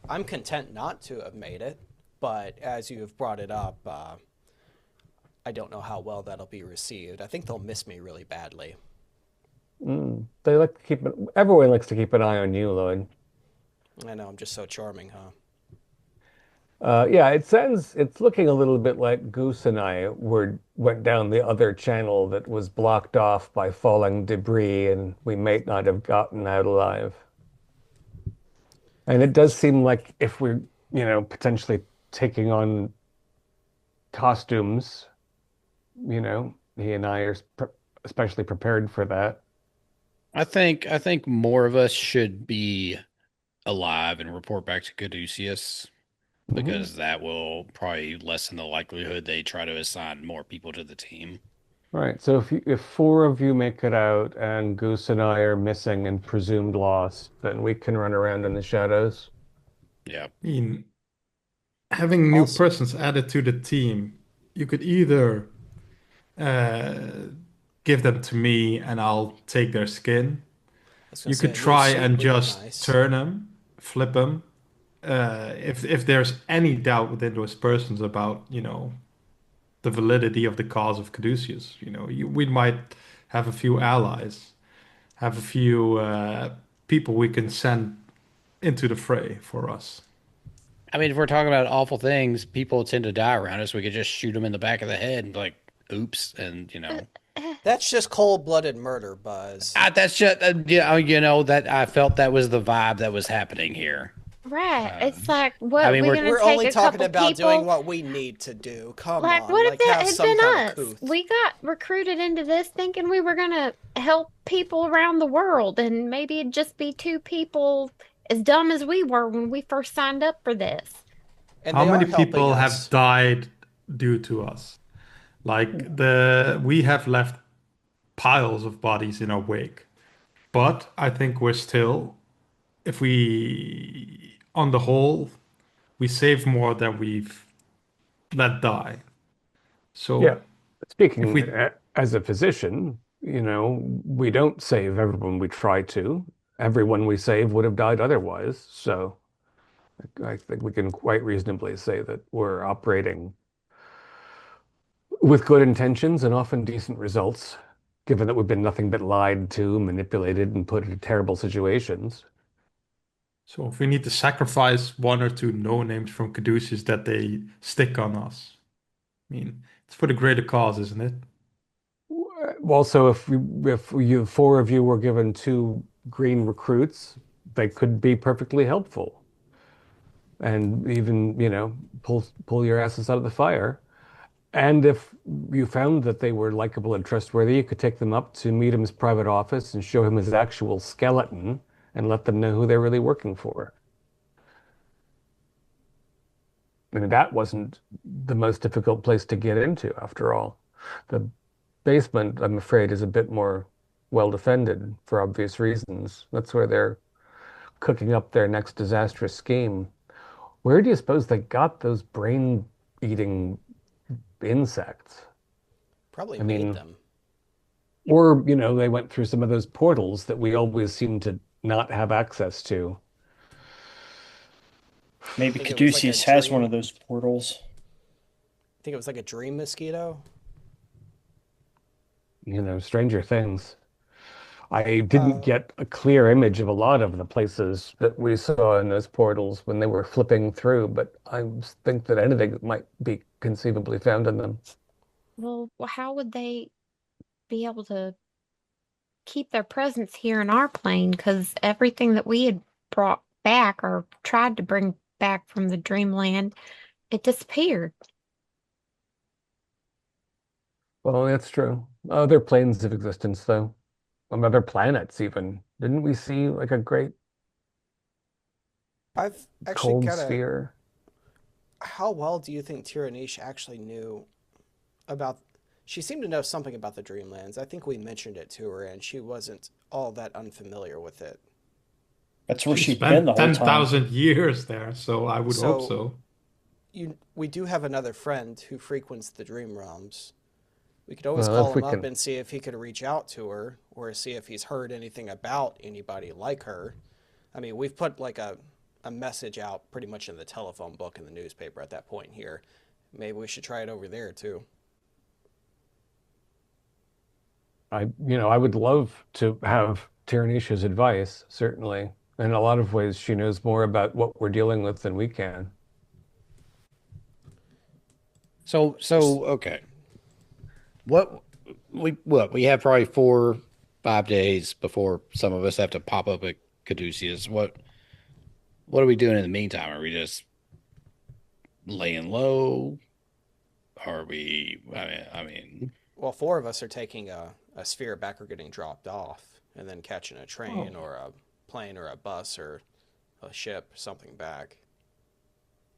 I'm content not to have made it, but as you have brought it up, I don't know how well that'll be received. I think they'll miss me really badly.
they like to keep everyone likes to keep an eye on you, Lloyd.
I know I'm just so charming, huh?
Yeah, it's looking a little bit like Goose and I went down the other channel that was blocked off by falling debris, and we might not have gotten out alive. And it does seem like if we're, potentially taking on costumes, he and I are especially prepared for that.
I think more of us should be alive and report back to Caduceus
Mhm.
because that will probably lessen the likelihood they try to assign more people to the team.
Right. So if four of you make it out and Goose and I are missing and presumed lost, then we can run around in the shadows.
Yeah.
I mean, having new
Also,
persons added to the team, you could either uh, give them to me and I'll take their skin.
I was gonna
You
say
could
a new
try
suit
and
would be
just
nice.
turn them, flip them. If there's any doubt within those persons about, the validity of the cause of Caduceus, we might have a few allies, have a few people we can send into the fray for us.
I mean, if we're talking about awful things, people tend to die around us. We could just shoot them in the back of the head and be like, oops. And,
That's just cold-blooded murder, Buzz.
that's just, that I felt that was the vibe that was happening here.
Right. It's
Um,
like,
I
what,
mean,
we're
we're,
gonna
We're
take
only
a
talking
couple
about doing
people?
what we need to do. Come
Like,
on,
what if
like
that
have
had
some
been
kind of
us?
couth.
We got recruited into this thinking we were gonna help people around the world, and maybe it'd just be two people as dumb as we were when we first signed up for this.
And
How
they
many
are helping
people have
us.
died due to us? Like we have left piles of bodies in our wake, but I think we're still, if we, on the whole, we save more than we've let die.
Yeah.
So if
Speaking
we,
as a physician, we don't save everyone we try to. Everyone we save would have died otherwise. So I think we can quite reasonably say that we're operating with good intentions and often decent results, given that we've been nothing but lied to, manipulated, and put into terrible situations.
so if we need to sacrifice one or two no names from Caduceus that they stick on us, I mean, it's for the greater cause, isn't it?
Also, if you four of you were given two green recruits, they could be perfectly helpful and even, pull your asses out of the fire. And if you found that they were likable and trustworthy, you could take them up to Meadham's private office and show him his actual skeleton and let them know who they're really working for. I mean, that wasn't the most difficult place to get into, after all. The basement, I'm afraid, is a bit more well defended for obvious reasons. That's where they're cooking up their next disastrous scheme. Where do you suppose they got those brain-eating insects?
Probably
I
made
mean,
them.
or, they went through some of those portals that we always seem to not have access to.
Maybe
Think it was like a
Caduceus has one of
dream.
those portals.
Think it was like a dream mosquito.
Stranger things. I didn't
Uh,
get a clear image of a lot of the places that we saw in those portals when they were flipping through, but I think that anything might be conceivably found in them.
Well, how would they be able to keep their presence here in our plane? Because everything that we had brought back or tried to bring back from the dreamland, it disappeared.
Well, that's true. Other planes of existence, though, on other planets, even. Didn't we see like a great
I've actually
cold
kind of.
sphere?
How well do you think Tiranish actually knew about? She seemed to know something about the Dreamlands. I think we mentioned it to her, and she wasn't all that unfamiliar with it.
That's where
She
she'd been the
spent
whole time.
10,000 years there, so I would hope
So
so.
we do have another friend who frequents the Dream Realms. We could always
Well,
call
if we
him up
can,
and see if he could reach out to her or see if he's heard anything about anybody like her. I mean, we've put like a message out pretty much in the telephone book in the newspaper at that point here. Maybe we should try it over there too.
I would love to have Tyrannisha's advice, certainly. In a lot of ways, she knows more about what we're dealing with than we can.
So okay. What we have probably 4, 5 days before some of us have to pop up at Caduceus. What are we doing in the meantime? Are we just laying low? Are we? I mean,
Well, four of us are taking a sphere back or getting dropped off, and then catching a train or a plane or a bus or a ship, something back.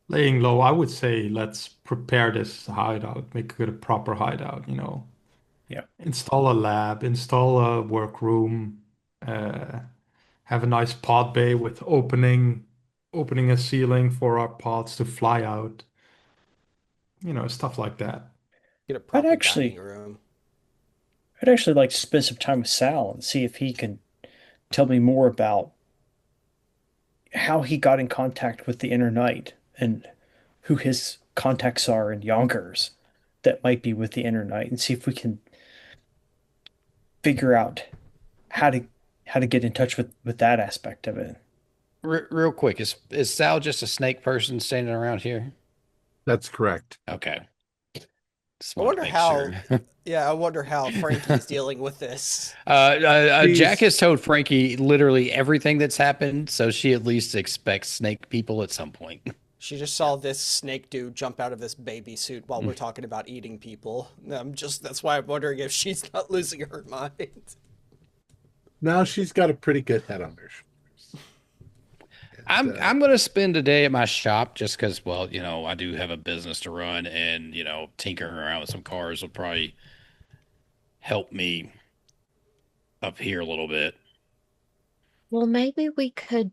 Laying low, I would say let's prepare this hideout, make it a proper hideout,
Yeah.
Install a lab, install a workroom, uh, have a nice pod bay with opening a ceiling for our pods to fly out, stuff like that.
Get a
I'd
proper dining
actually,
room.
I'd actually like to spend some time with Sal and see if he can tell me more about how he got in contact with the Inner Knight and who his contacts are in Yonkers that might be with the Inner Knight, and see if we can figure out how to get in touch with that aspect of it.
real quick, is Sal just a snake person standing around here?
That's correct.
Okay, just
I
want to
wonder
make
how.
sure.
Yeah, I wonder how Frankie's dealing with this.
Jack
She's
has told Frankie literally everything that's happened, so she at least expects snake people at some point.
She just saw this snake dude jump out of this baby suit while we're talking about eating people. That's why I'm wondering if she's not losing her mind.
now she's got a pretty good head on her shoulders.
I'm
And,
I'm gonna spend a day at my shop just because, well, I do have a business to run, and tinkering around with some cars will probably help me up here a little bit.
Well, maybe we could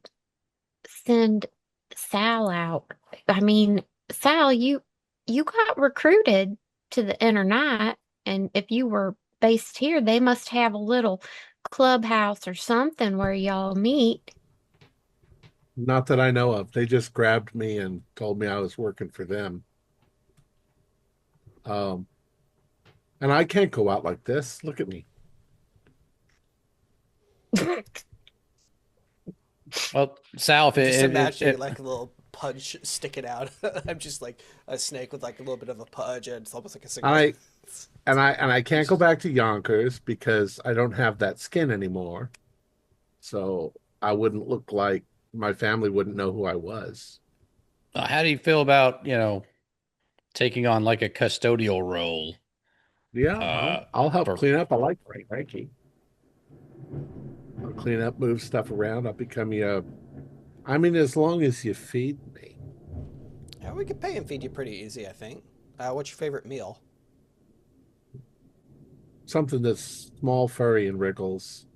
send Sal out. I mean, Sal, you got recruited to the Inner Night, and if you were based here, they must have a little clubhouse or something where y'all meet.
not that I know of. They just grabbed me and told me I was working for them. Um, and I can't go out like this. Look at me.
Well, Sal, if
Just
it,
imagining
it,
like a little pudge sticking out. I'm just like a snake with like a little bit of a pudge, and it's almost like a cigarette.
I I can't go back to Yonkers because I don't have that skin anymore. So I wouldn't look like my family wouldn't know who I was.
how do you feel about taking on like a custodial role?
Yeah,
Uh,
I'll help
for
clean up. I like Frankie. I'll clean up, move stuff around. I'll become you. I mean, as long as you feed me.
Yeah, we could pay and feed you pretty easy, I think. What's your favorite meal?
Something that's small, furry, and wriggles.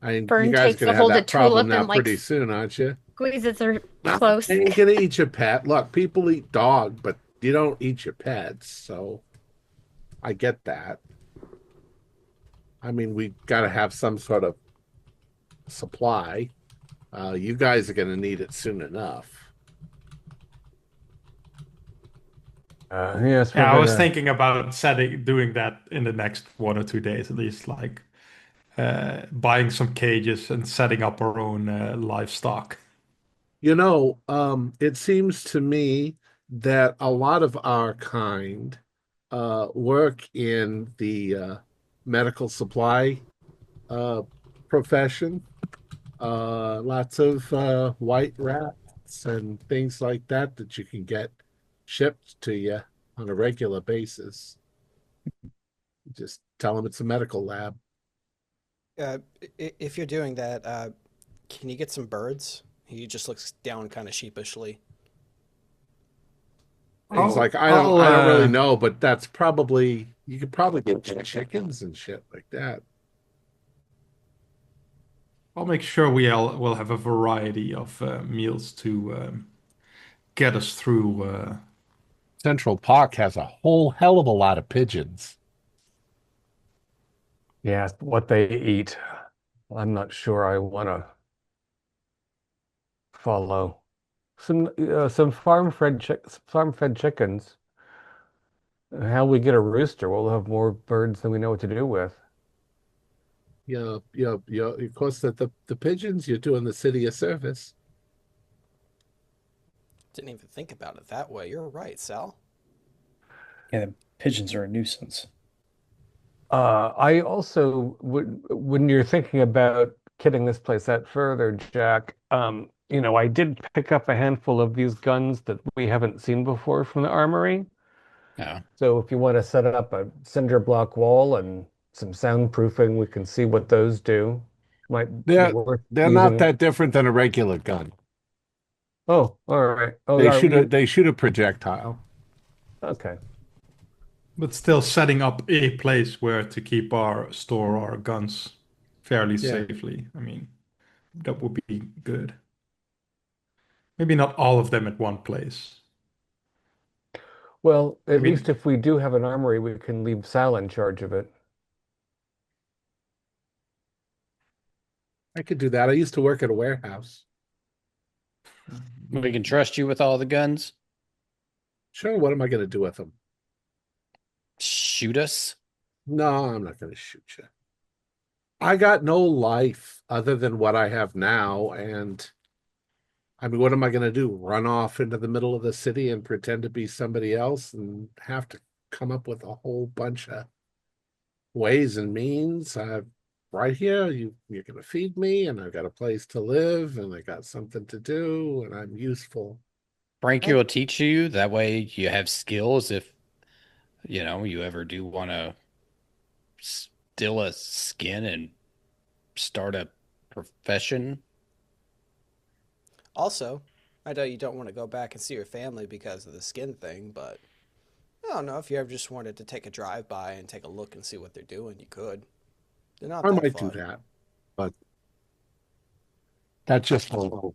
I mean, you
Fern
guys are
takes
going
a
to have
hold of
that problem
Tulip
now
and like
pretty soon, aren't you?
squeezes her
No,
close.
you ain't going to eat your pet. Look, people eat dog, but you don't eat your pets. So I get that. I mean, we got to have some sort of supply. You guys are going to need it soon enough.
Yes, we're
Yeah, I was
gonna.
thinking about doing that in the next 1 or 2 days at least, like buying some cages and setting up our own livestock.
It seems to me that a lot of our kind work in the medical supply uh, profession. Lots of white rats and things like that that you can get shipped to you on a regular basis. Just tell them it's a medical lab.
If you're doing that, can you get some birds? He just looks down kind of sheepishly.
He's like,
I'll
I don't really know, but that's probably you could probably get chickens and shit like that.
I'll make sure will have a variety of meals to get us through.
Central Park has a whole hell of a lot of pigeons.
Yeah, what they eat. I'm not sure I want to follow. Some farm-fed chickens. How we get a rooster? We'll have more birds than we know what to do with.
Of course, the pigeons you're doing the city a service.
Didn't even think about it that way. You're right, Sal.
Yeah, the pigeons are a nuisance.
I also would, when you're thinking about kitting this place out further, Jack, I did pick up a handful of these guns that we haven't seen before from the armory.
Yeah.
So if you want to set up a cinder block wall and some soundproofing, we can see what those do. Might be
They're
worth
they're not
using.
that different than a regular gun.
Oh, all right. Oh,
They
are
shoot a
we?
they shoot a projectile.
Okay.
But still setting up a place where to keep our store our guns fairly
Yeah.
safely. I mean, that would be good. Maybe not all of them at one place.
Well,
I
at least
mean,
if we do have an armory, we can leave Sal in charge of it.
I could do that. I used to work at a warehouse.
We can trust you with all the guns.
Sure, what am I going to do with them?
Shoot us.
No, I'm not going to shoot you. I got no life other than what I have now, and I mean, what am I going to do? Run off into the middle of the city and pretend to be somebody else and have to come up with a whole bunch of ways and means? Right here, you're going to feed me, and I've got a place to live, and I got something to do, and I'm useful.
Frankie will teach you. That way you have skills if, you ever do want to steal a skin and start a profession.
Also, I know you don't want to go back and see your family because of the skin thing, but I don't know if you ever just wanted to take a drive by and take a look and see what they're doing, you could. They're not
I
that
might do
far.
that, but that just will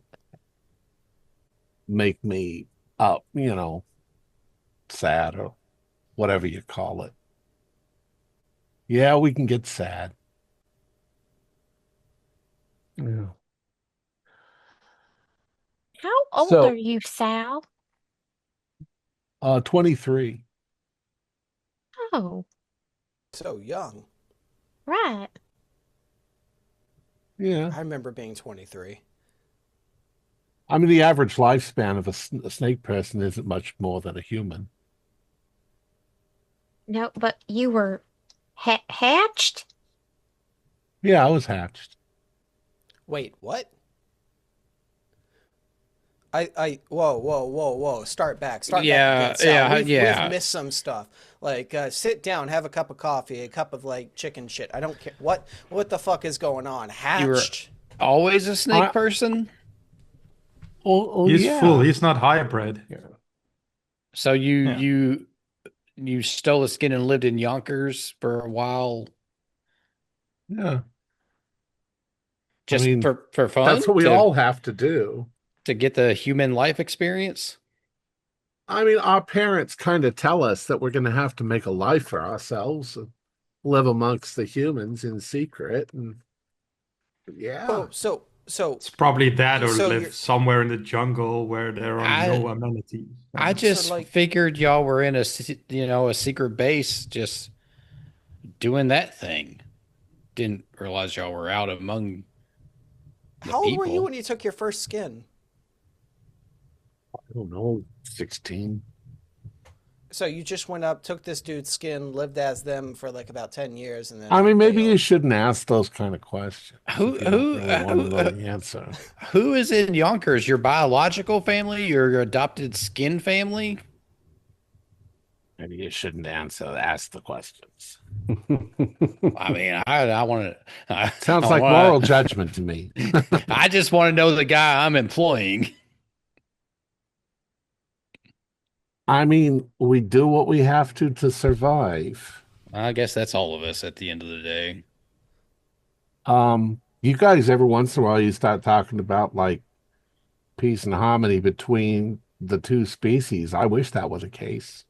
make me sad or whatever you call it. Yeah, we can get sad.
Yeah.
How old are
So,
you, Sal?
23.
Oh,
So young.
right.
Yeah.
I remember being 23.
I mean, the average lifespan of a snake person isn't much more than a human.
No, but you were hatched?
Yeah, I was hatched.
Wait, what? Whoa. Start back a bit, Sal. We've missed some stuff. Like, sit down, have a cup of coffee, a cup of like chicken shit. I don't care. What the fuck is going on?
You were
Hatched.
always a snake
I-
person.
he's
yeah.
full. He's not hybrid.
yeah.
So
Yeah.
you stole a skin and lived in Yonkers for a while,
Yeah.
just
mean,
for fun.
That's what we all have to do.
to get the human life experience.
I mean, our parents kind of tell us that we're going to have to make a life for ourselves and live amongst the humans in secret. And yeah,
Oh, so
It's probably that or
So
live
you're-
somewhere in the jungle where there are no amenities.
I just
like-
figured y'all were in a secret base, just doing that thing. Didn't realize y'all were out among the
how old were you
people.
when you took your first skin?
I don't know, 16.
So you just went up, took this dude's skin, lived as them for like about 10 years, and then
I mean, maybe you
bailed.
shouldn't ask those kind of questions.
Who-
if you don't
who-
really want to know
who-
the answer?
Who is in Yonkers? Your biological family? Your adopted skin family?
Maybe you shouldn't ask the questions.
I mean, I want to.
Sounds like moral judgment to me.
I just want to know the guy I'm employing.
I mean, we do what we have to survive.
I guess that's all of us at the end of the day.
You guys, every once in a while, you start talking about like peace and harmony between the two species. I wish that was the case.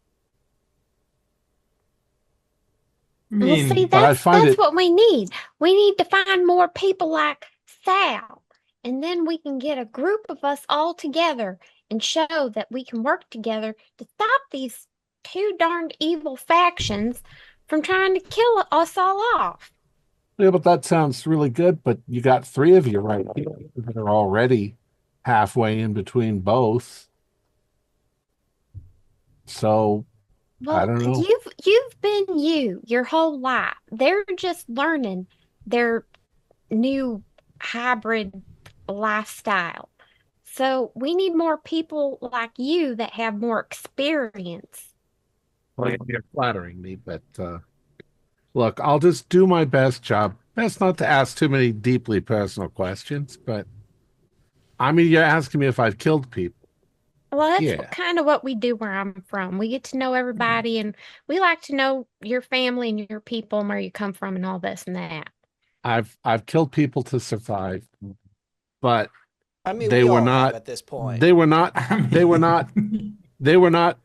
I
Well,
mean,
see,
but I
that's
find
that's
it-
what we need. We need to find more people like Sal, and then we can get a group of us all together and show that we can work together to stop these two darned evil factions from trying to kill us all off.
Yeah, but that sounds really good. But you got three of you right here that are already halfway in between both. So I
Well,
don't know.
you've been you your whole life. They're just learning their new hybrid lifestyle. So we need more people like you that have more experience.
Well, you're flattering me, but look, I'll just do my best job. Best not to ask too many deeply personal questions, but I mean, you're asking me if I've killed people.
Well, that's
Yeah,
kind of what we do where I'm from. We get to know everybody and we like to know your family and your people and where you come from and all this and that.
I've killed people to survive, but
I mean,
they
we
were
all have
not
at this point.
they were not
I
they were not
mean,
they were not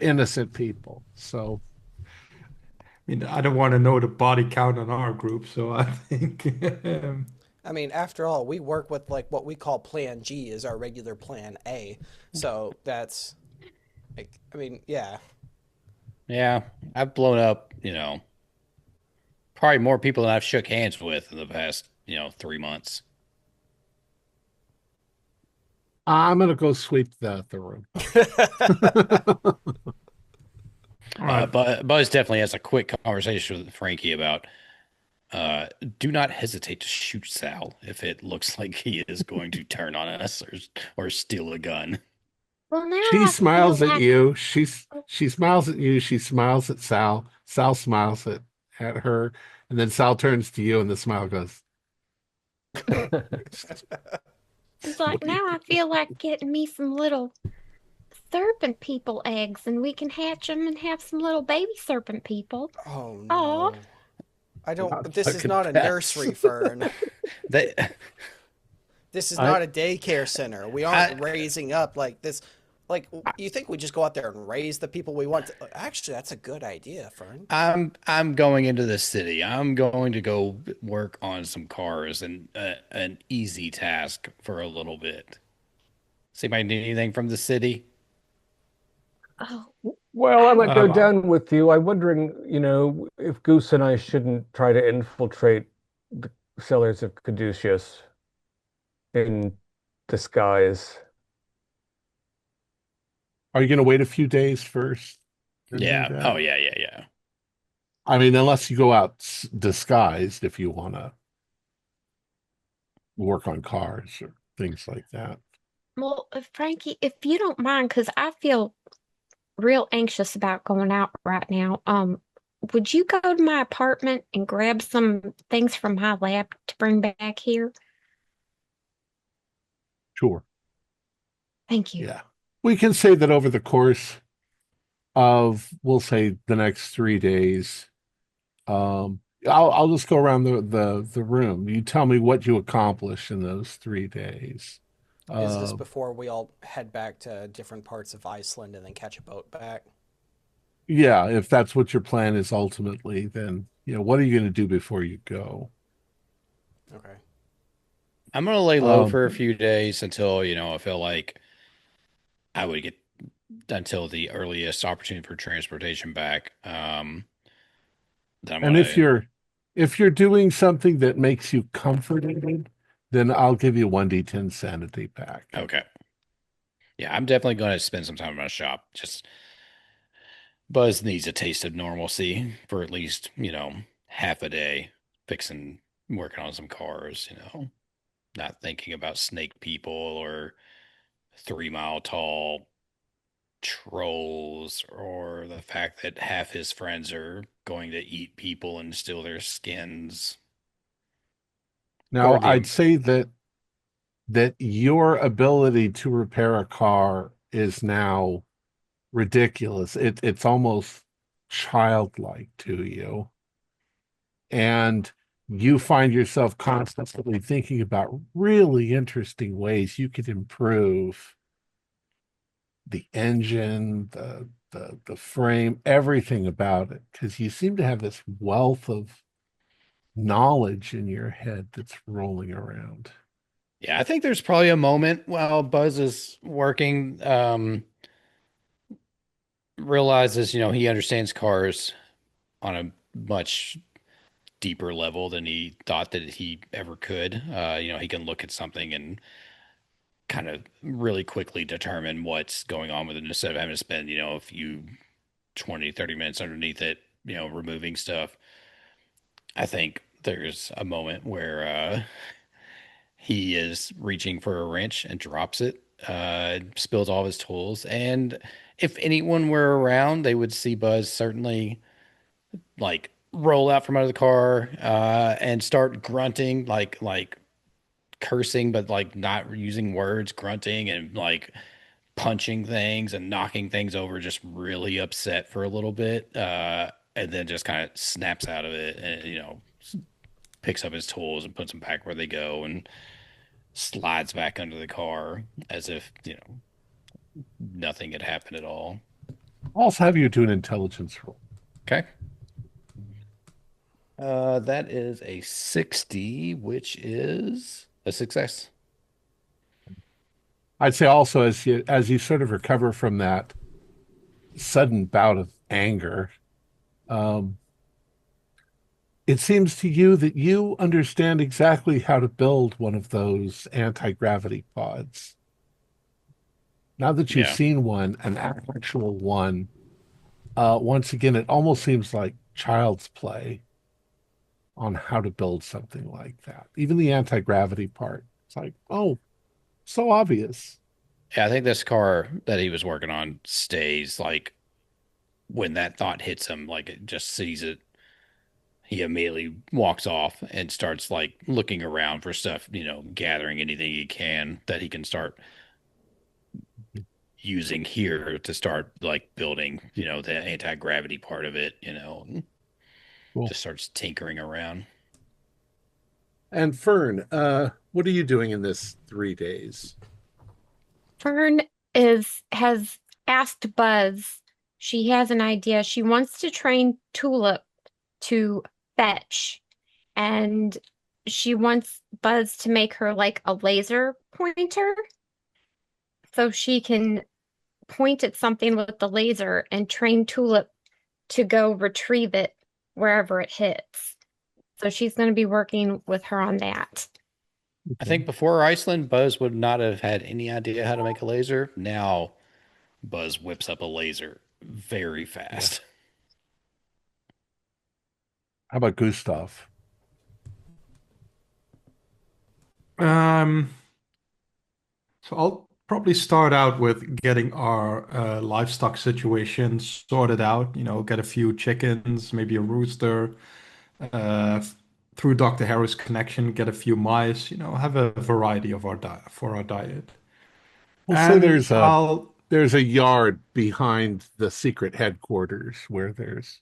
innocent people. So
I don't want to know the body count on our group, so I think
I mean, after all, we work with like what we call Plan G is our regular Plan A. So that's like, I mean, yeah.
Yeah, I've blown up, probably more people than I've shook hands with in the past, 3 months.
I'm gonna go sweep the room.
all right.
But Buzz definitely has a quick conversation with Frankie about uh, do not hesitate to shoot Sal if it looks like he is going to turn on us or steal a gun.
Well, now
She
I feel
smiles at
like,
you. She smiles at you. She smiles at Sal. Sal smiles at her, and then Sal turns to you, and the smile goes.
it's like now I feel like getting me some little serpent people eggs and we can hatch them and have some little baby serpent people.
Oh
Oh,
no. I don't.
Not
This is
fucking
not a
pets.
nursery, Fern.
They,
This is
I
not a daycare center. We aren't raising up like this. Like, you think we just go out there and raise the people we want to? Actually, that's a good idea, Fern.
I'm going into the city. I'm going to go work on some cars and an easy task for a little bit. See if I need anything from the city.
oh,
Well, I might go
Um,
down with you. I'm wondering, if Goose and I shouldn't try to infiltrate the cellars of Caduceus in disguise.
Are you gonna wait a few days first and do
Yeah.
that?
Oh yeah, yeah, yeah.
I mean, unless you go out disguised if you want to work on cars or things like that.
well, Frankie, if you don't mind, because I feel real anxious about going out right now. Would you go to my apartment and grab some things from my lab to bring back here?
Sure.
Thank you.
Yeah. We can say that over the course of, we'll say, the next 3 days. I'll just go around the room. You tell me what you accomplished in those 3 days.
Is this
Uh,
before we all head back to different parts of Iceland and then catch a boat back?
yeah, if that's what your plan is ultimately, then what are you going to do before you go?
Okay.
I'm gonna lay low
Um,
for a few days until, I feel like I would get until the earliest opportunity for transportation back. Then I'm
and
gonna
if you're doing something that makes you comforted, then I'll give you 1d10 sanity back.
okay. Yeah, I'm definitely gonna spend some time in my shop. Just Buzz needs a taste of normalcy for at least, half a day, fixing working on some cars, not thinking about snake people or 3 mile tall trolls or the fact that half his friends are going to eat people and steal their skins or
Now,
the
I'd say that your ability to repair a car is now ridiculous. It's almost childlike to you. And you find yourself constantly thinking about really interesting ways you could improve the engine, the frame, everything about it, because you seem to have this wealth of knowledge in your head that's rolling around.
Yeah, I think there's probably a moment while Buzz is working, realizes, he understands cars on a much deeper level than he thought that he ever could. He can look at something and kind of really quickly determine what's going on with it instead of having to spend, a few 20, 30 minutes underneath it, removing stuff. I think there's a moment where he is reaching for a wrench and drops it, spills all his tools. And if anyone were around, they would see Buzz certainly like roll out from under the car and start grunting, like cursing, but like not using words, grunting and like punching things and knocking things over, just really upset for a little bit. And then just kind of snaps out of it and, picks up his tools and puts them back where they go and slides back under the car as if, nothing had happened at all.
I'll also have you do an intelligence roll.
Okay. That is a 60, which is a success.
I'd say also as you sort of recover from that sudden bout of anger, um, it seems to you that you understand exactly how to build one of those anti-gravity pods. Now that you've
Yeah.
seen one, an actual one, once again, it almost seems like child's play on how to build something like that. Even the anti-gravity part. It's like, oh, so obvious.
Yeah, I think this car that he was working on stays like when that thought hits him, like it just sees it. He immediately walks off and starts like looking around for stuff, gathering anything he can that he can start using here to start like building, the anti-gravity part of it,
Cool.
just starts tinkering around.
And Fern, what are you doing in this 3 days?
Fern has asked Buzz. She has an idea. She wants to train Tulip to fetch, and she wants Buzz to make her like a laser pointer so she can point at something with the laser and train Tulip to go retrieve it wherever it hits. So she's going to be working with her on that.
I think before Iceland, Buzz would not have had any idea how to make a laser. Now, Buzz whips up a laser very fast.
How about Gustav?
Um, so I'll probably start out with getting our livestock situation sorted out. Get a few chickens, maybe a rooster. Uh, through Dr. Harrow's connection, get a few mice. Have a variety of our diet for our diet.
We'll say
And
there's a yard behind the secret headquarters where there's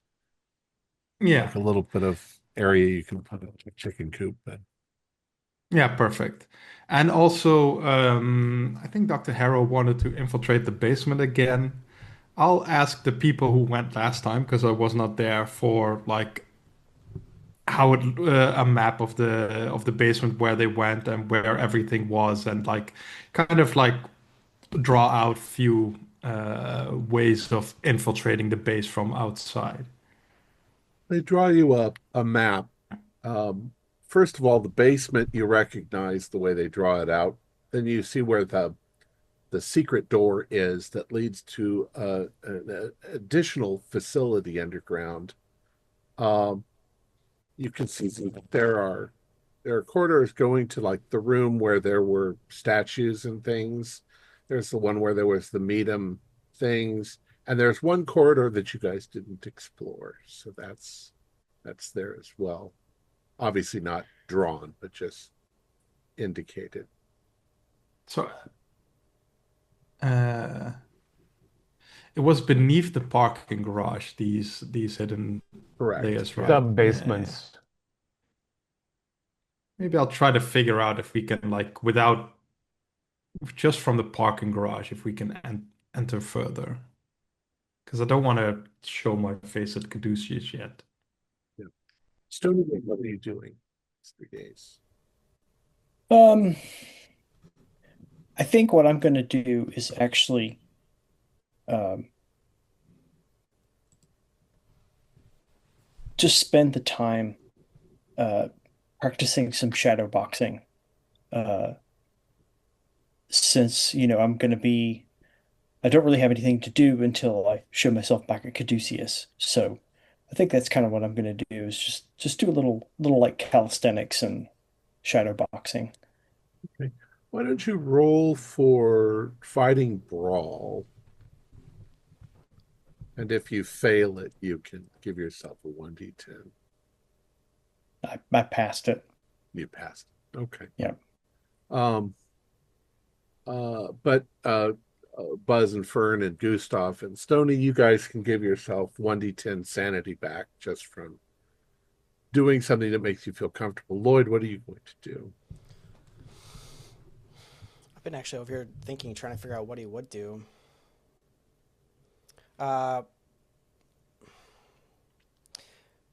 yeah,
like a little bit of area you can put a chicken coop in.
yeah, perfect. And also, I think Dr. Harrow wanted to infiltrate the basement again. I'll ask the people who went last time because I was not there for like how a map of the basement where they went and where everything was and like kind of like draw out few ways of infiltrating the base from outside.
They draw you up a map. Um, First of all, the basement you recognize the way they draw it out. Then you see where the secret door is that leads to an additional facility underground. Um, you can see that there are corridors going to like the room where there were statues and things. There's the one where there was the medium things, and there's one corridor that you guys didn't explore. So that's there as well. Obviously not drawn, but just indicated.
So uh, it was beneath the parking garage, these hidden
Correct.
layers, right?
Sub basements.
Maybe I'll try to figure out if we can like without just from the parking garage if we can enter further. Because I don't want to show my face at Caduceus yet.
Yeah. Stony, what are you doing? It's 3 days.
I think what I'm going to do is actually um, just spend the time uh, practicing some shadow boxing. Uh, since I'm going to be I don't really have anything to do until I show myself back at Caduceus. So I think that's kind of what I'm gonna do is just do a little like calisthenics and shadow boxing.
Okay. Why don't you roll for fighting brawl? And if you fail it, you can give yourself a 1d10.
I passed it.
You passed. Okay.
Yeah.
Um, but Buzz and Fern and Gustav and Stony, you guys can give yourself 1d10 sanity back just from doing something that makes you feel comfortable. Lloyd, what are you going to do?
I've been actually over here thinking, trying to figure out what he would do.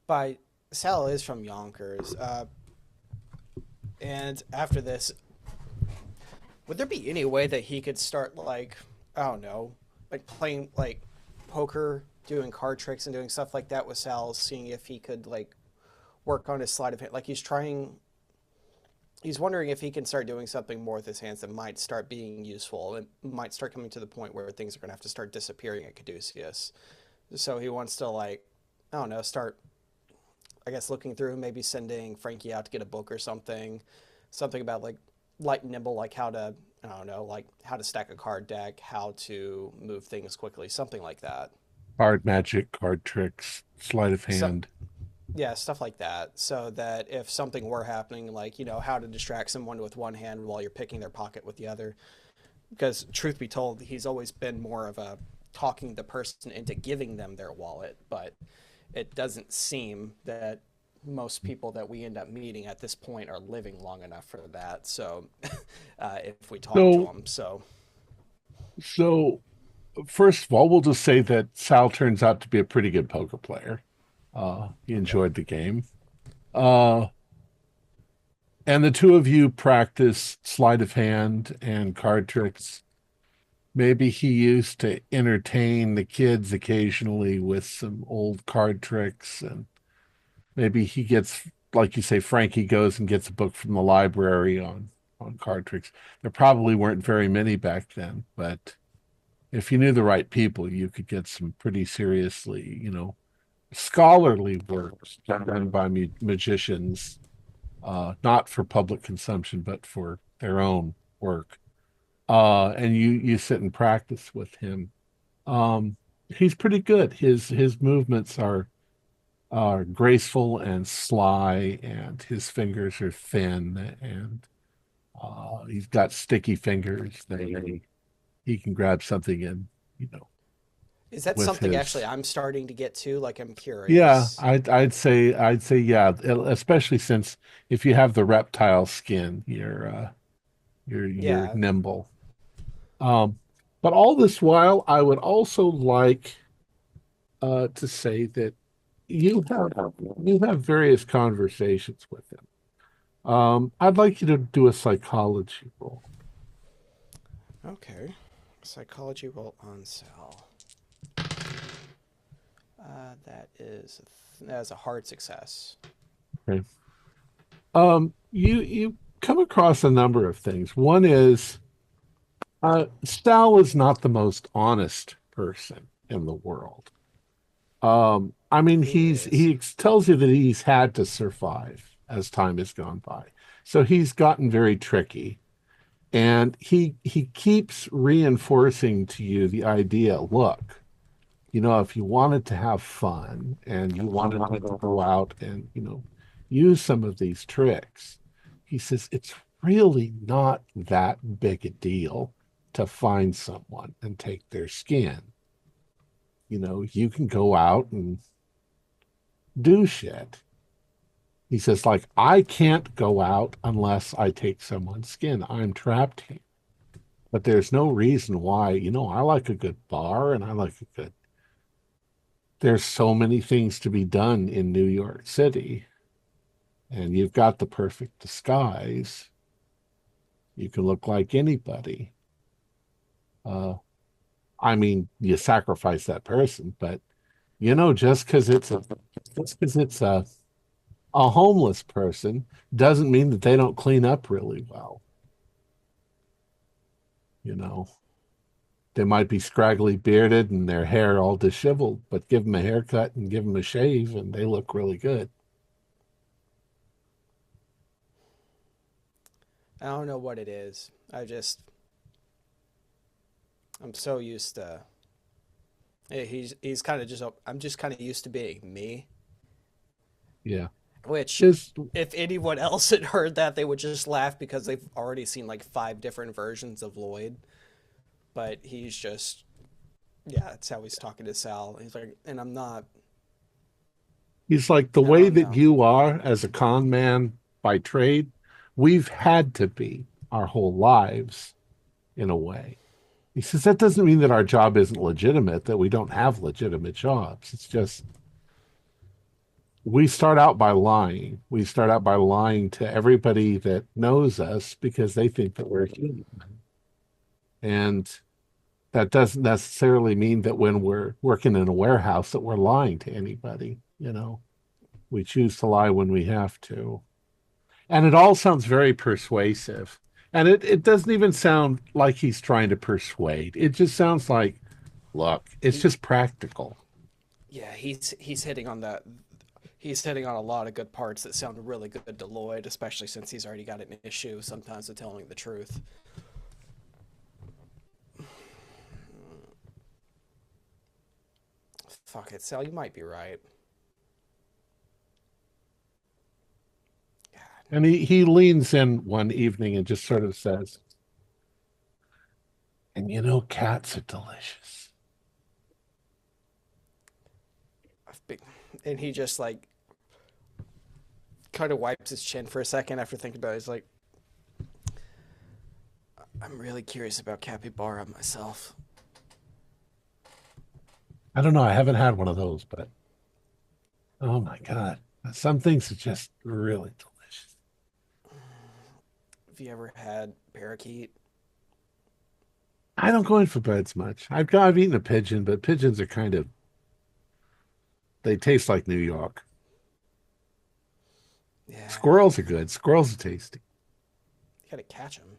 By Sal is from Yonkers, and after this, would there be any way that he could start like, I don't know, like playing like poker, doing card tricks and doing stuff like that with Sal, seeing if he could like work on his sleight of hand, like he's wondering if he can start doing something more with his hands that might start being useful and might start coming to the point where things are going to have to start disappearing at Caduceus. So he wants to like, I don't know, start, I guess, looking through, maybe sending Frankie out to get a book or something about like light and nimble, like how to, I don't know, like how to stack a card deck, how to move things quickly, something like that.
Card magic, card tricks, sleight of
So,
hand.
yeah, stuff like that. So that if something were happening, like, how to distract someone with one hand while you're picking their pocket with the other. Because truth be told, he's always been more of a talking the person into giving them their wallet, but it doesn't seem that most people that we end up meeting at this point are living long enough for that. So if we talk to them,
So first of all, we'll just say that Sal turns out to be a pretty good poker player. He enjoyed the game. Uh, and the two of you practice sleight of hand and card tricks. Maybe he used to entertain the kids occasionally with some old card tricks, and maybe he gets, like you say, Frankie goes and gets a book from the library on card tricks. There probably weren't very many back then, but if you knew the right people, you could get some pretty seriously, scholarly works done by magicians, not for public consumption, but for their own work. And you sit and practice with him. He's pretty good. His movements are graceful and sly, and his fingers are thin, and he's got sticky fingers. He can grab something and
is that
with
something
his
actually I'm starting to get to? Like, I'm
yeah,
curious.
I'd say yeah, especially since if you have the reptile skin, you're
Yeah.
nimble. Um, but all this while, I would also like to say that you have you have various conversations with him. I'd like you to do a psychology roll.
Okay. Psychology roll on Sal. That is a hard success.
Okay. You come across a number of things. One is Sal is not the most honest person in the world. I mean,
Who is?
he tells you that he's had to survive as time has gone by. So he's gotten very tricky. And he keeps reinforcing to you the idea, look, if you wanted to have fun and you wanted to go out and, use some of these tricks, he says it's really not that big a deal to find someone and take their skin. You can go out and do shit. He says, like, I can't go out unless I take someone's skin. I'm trapped here. But there's no reason why, I like a good bar and I like a good. There's so many things to be done in New York City, and you've got the perfect disguise. You can look like anybody. I mean, you sacrifice that person, but just because it's a homeless person doesn't mean that they don't clean up really well. They might be scraggly bearded and their hair all disheveled, but give them a haircut and give them a shave and they look really good.
I don't know what it is. I'm so used to. He's kind of just. I'm just kind of used to being me.
Yeah.
Which,
Just
if anyone else had heard that, they would just laugh because they've already seen like 5 different versions of Lloyd. But he's just, yeah, that's how he's talking to Sal. He's like, and I'm not.
he's like the
I
way
don't
that
know.
you are as a con man by trade, we've had to be our whole lives in a way. He says that doesn't mean that our job isn't legitimate, that we don't have legitimate jobs. It's just we start out by lying. We start out by lying to everybody that knows us because they think that we're human. And that doesn't necessarily mean that when we're working in a warehouse that we're lying to anybody, you know. We choose to lie when we have to. And it all sounds very persuasive. And it doesn't even sound like he's trying to persuade. It just sounds like, look, it's just practical.
Yeah, he's hitting on that. He's hitting on a lot of good parts that sound really good to Lloyd, especially since he's already got an issue sometimes with telling the truth. Fuck it, Sal, you might be right.
And he leans in one evening and just sort of says, and you know, cats are delicious.
And he just like kind of wipes his chin for a second after thinking about it. He's like, I'm really curious about capybara myself.
I don't know. I haven't had one of those, but oh my God. Some things are just really delicious.
Have you ever had parakeet?
I don't go in for birds much. I've eaten a pigeon, but pigeons are kind of, they taste like New York.
Yeah.
Squirrels are good. Squirrels are tasty.
You gotta catch them.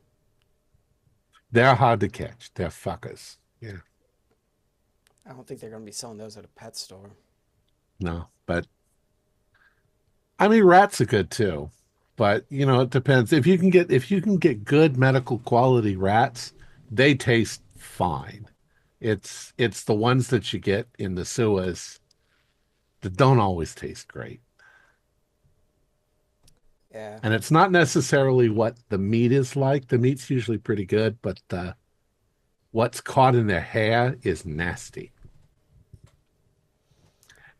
They're hard to catch. They're fuckers. Yeah.
I don't think they're gonna be selling those at a pet store.
No, but I mean, rats are good too. But you know, it depends. If you can get good medical quality rats, they taste fine. It's the ones that you get in the sewers that don't always taste great.
Yeah.
And it's not necessarily what the meat is like. The meat's usually pretty good, but what's caught in their hair is nasty.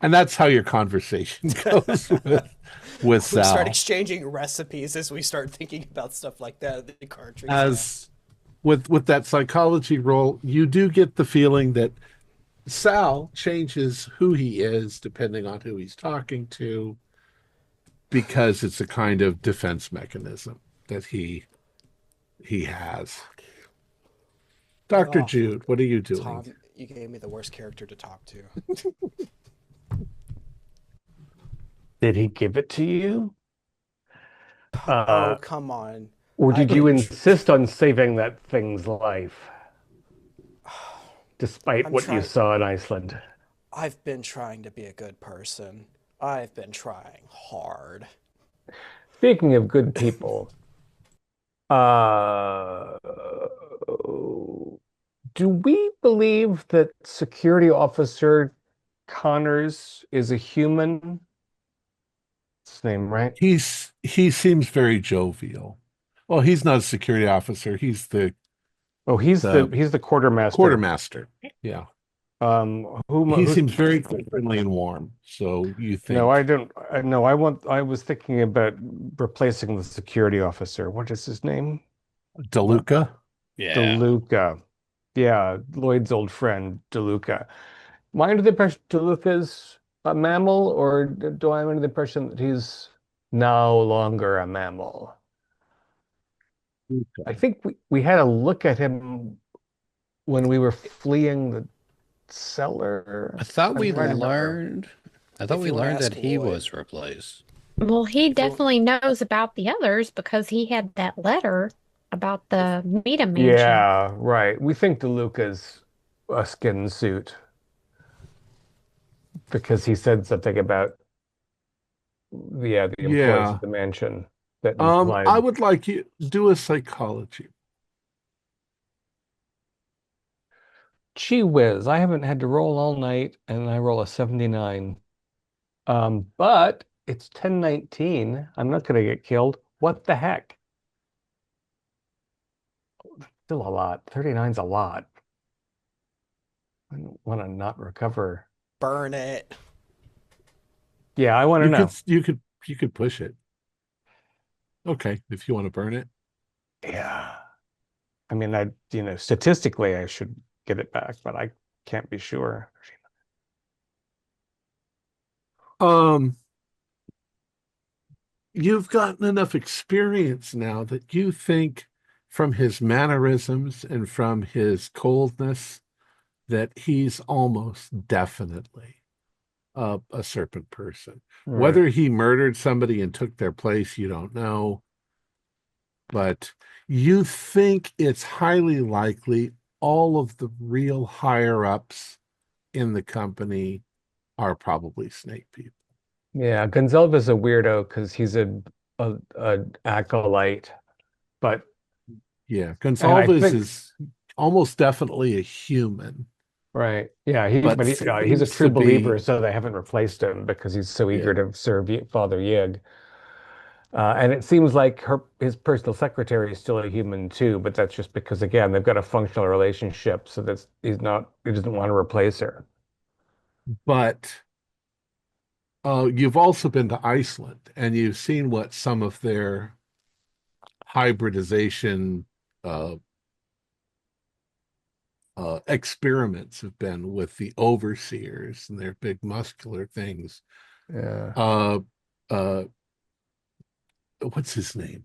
And that's how your conversation goes with
We
Sal.
start exchanging recipes as we start thinking about stuff like that at the card tree.
As with that psychology role, you do get the feeling that Sal changes who he is depending on who he's talking to, because it's a kind of defense mechanism that he has. Dr.
Oh,
Jude, what are you doing?
Tom, you gave me the worst character to talk to.
Did he give it to you?
Oh, come on.
Or
I
did you
can-
insist on saving that thing's life? Despite
I'm
what you
trying-
saw in Iceland.
I've been trying to be a good person. I've been trying hard.
Speaking of good people, do we believe that security officer Connors is a human? That's his name, right?
He seems very jovial. Well, he's not a security officer. He's the
Oh, he's the quartermaster.
quartermaster. Yeah. He
Who
seems very friendly and warm. So you think
No, I don't. No, I was thinking about replacing the security officer. What is his name?
DeLuca?
Yeah.
DeLuca. Yeah, Lloyd's old friend, DeLuca. Am I under the impression DeLuca's a mammal, or do I under the impression that he's no longer a mammal? I think we had a look at him when we were fleeing the cellar.
I thought we
I'm trying to remember.
learned. I thought
If
we
you wanna
learned that
ask
he
Lloyd.
was replaced.
Well, he
If you-
definitely knows about the others because he had that letter about the Meta Mansion.
Yeah, right. We think DeLuca's a skin suit because he said something about the employees of
Yeah.
the mansion that implied
I would like you do a psychology.
gee whiz, I haven't had to roll all night and I roll a 79. But it's 10:19. I'm not gonna get killed. What the heck? Still a lot. 39's a lot. I don't want to not recover.
Burn it.
Yeah, I want to know.
You could push it. Okay, if you want to burn it.
Yeah. I mean, statistically I should get it back, but I can't be sure.
Um, you've gotten enough experience now that you think from his mannerisms and from his coldness that he's almost definitely a serpent person.
Right.
Whether he murdered somebody and took their place, you don't know. But you think it's highly likely all of the real higher ups in the company are probably snake people.
Yeah, Gonzalez a weirdo because he's a acolyte, but
Yeah,
and I
Gonsalves
think
is almost definitely a human,
right. Yeah, he
but
but he's a
seems
true
to
believer,
be,
so they haven't replaced him because he's so eager
yeah.
to serve Father Yig. And it seems like his personal secretary is still a human too, but that's just because again they've got a functional relationship, so he doesn't want to replace her.
But you've also been to Iceland and you've seen what some of their hybridization uh, experiments have been with the overseers and their big muscular things.
Yeah.
Uh, uh, what's his name?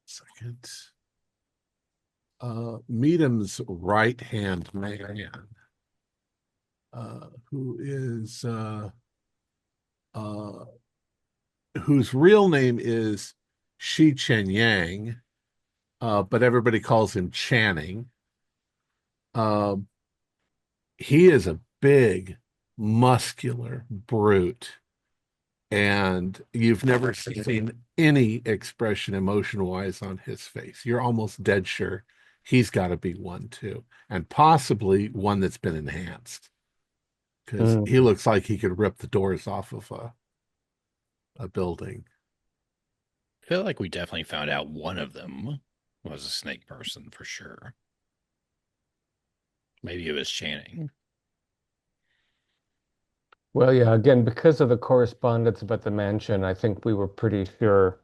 Second. Meadham's right hand man, who is uh, whose real name is Shi Chen Yang, but everybody calls him Channing. Um, he is a big, muscular brute, and you've never seen any expression emotion wise on his face. You're almost dead sure he's got to be one too, and possibly one that's been enhanced because he
Mm.
looks like he could rip the doors off of a building.
I feel like we definitely found out one of them was a snake person for sure. Maybe it was Channing.
Well, yeah, again, because of the correspondence about the mansion, I think we were pretty sure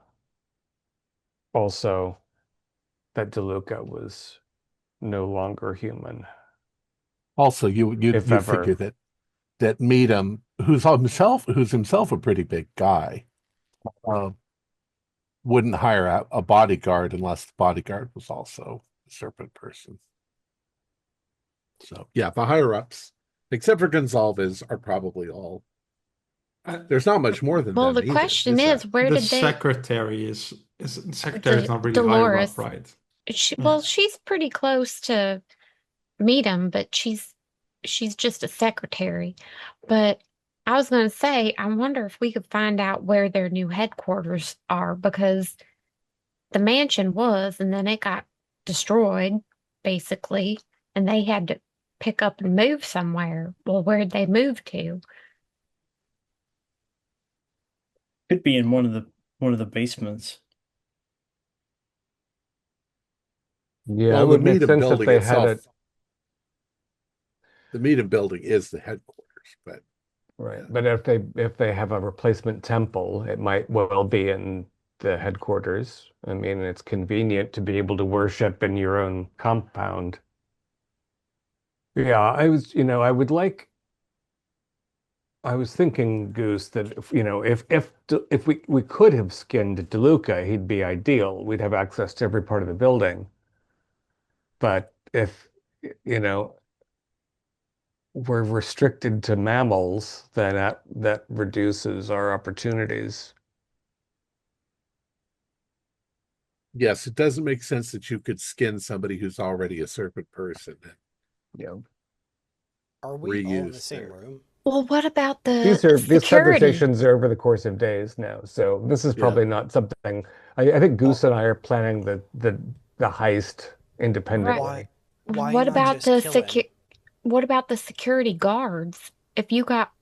also that DeLuca was no longer human,
Also,
if
you figure
ever.
that Meadham, who's himself a pretty big guy, uh, wouldn't hire a bodyguard unless the bodyguard was also a serpent person. So yeah, the higher ups, except for Gonsalves, are probably all. There's not much more than
Well,
them
the
either,
question
is
is,
there?
where
The
did they,
secretary is secretary is
the
not really higher up,
Dolores,
right?
well, she's pretty close to meet him, but she's just a secretary. But I was going to say, I wonder if we could find out where their new headquarters are because the mansion was, and then it got destroyed, basically, and they had to pick up and move somewhere. Well, where'd they move to?
Could be in one of the basements.
Yeah, it
Well,
would make sense if they had it
the Meadham building is the headquarters, but
right.
yeah.
But if they have a replacement temple, it might well be in the headquarters. I mean, it's convenient to be able to worship in your own compound. Yeah, I was thinking, Goose, that if we could have skinned DeLuca, he'd be ideal. We'd have access to every part of the building. But if you know we're restricted to mammals, then that reduces our opportunities.
Yes, it doesn't make sense that you could skin somebody who's already a serpent person and
Yeah.
Are we all in the
reuse
same
their.
room?
Well, what about the
These
security?
conversations are over the course of days now, so this is
Yeah.
probably not something. I think Goose and I are planning the heist independently.
Why
What
not
about
just kill him?
what about the security guards? If you got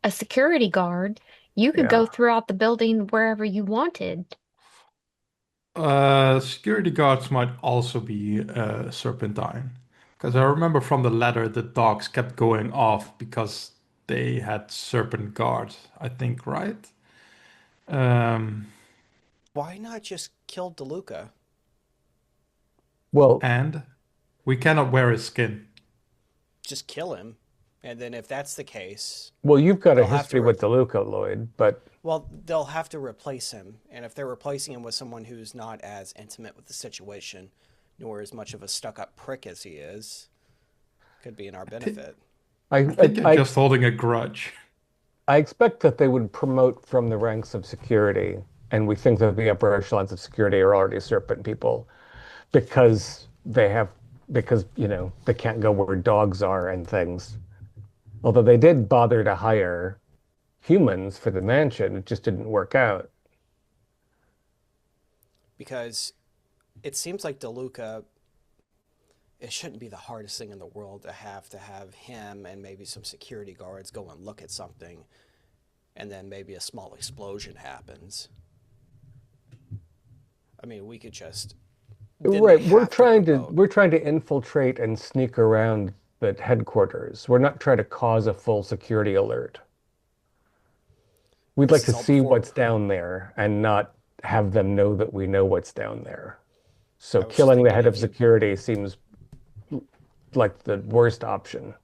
a security guard, you could go
Yeah.
throughout the building wherever you wanted.
Security guards might also be serpentine. Because I remember from the letter the dogs kept going off because they had serpent guards, I think, right? Um,
Why not just kill DeLuca?
Well,
and we cannot wear his skin.
Just kill him. And then if that's the case,
you've got a
they'll have
history
to
with DeLuca, Lloyd, but
well, they'll have to replace him. And if they're replacing him with someone who's not as intimate with the situation, nor as much of a stuck-up prick as he is, could be in our benefit.
I think you're
I
just holding a grudge.
I expect that they would promote from the ranks of security, and we think that the upper echelons of security are already serpent people because they can't go where dogs are and things. Although they did bother to hire humans for the mansion, it just didn't work out.
Because it seems like DeLuca, it shouldn't be the hardest thing in the world to have him and maybe some security guards go and look at something, and then maybe a small explosion happens. I mean, we could just
Right,
we're trying
we're trying to infiltrate and sneak around the headquarters. We're not trying to cause a full security alert. We'd like
This
to
is all
see
before
what's down there and not have them know that we know what's down there. So
I was just
killing the
thinking
head of
if you
security seems like the worst option.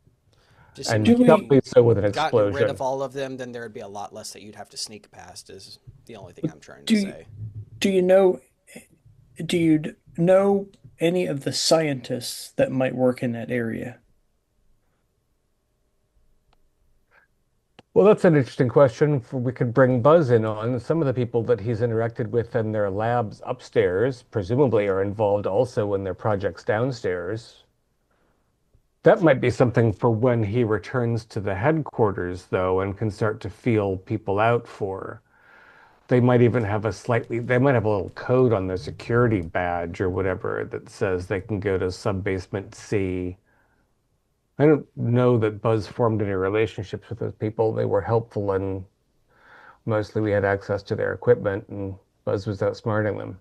just
And
seemed like if
we-
doubly so with an
gotten rid
explosion.
of all of them, then there would be a lot less that you'd have to sneak past. Is the only thing I'm trying to
Do you,
say.
do you know do you know any of the scientists that might work in that area?
Well, that's an interesting question. We could bring Buzz in on. Some of the people that he's interacted with in their labs upstairs, presumably are involved also in their projects downstairs. That might be something for when he returns to the headquarters, though, and can start to feel people out for. They might even have they might have a little code on their security badge or whatever that says they can go to sub-basement C. I don't know that Buzz formed any relationships with those people. They were helpful and mostly we had access to their equipment and Buzz was outsmarting them.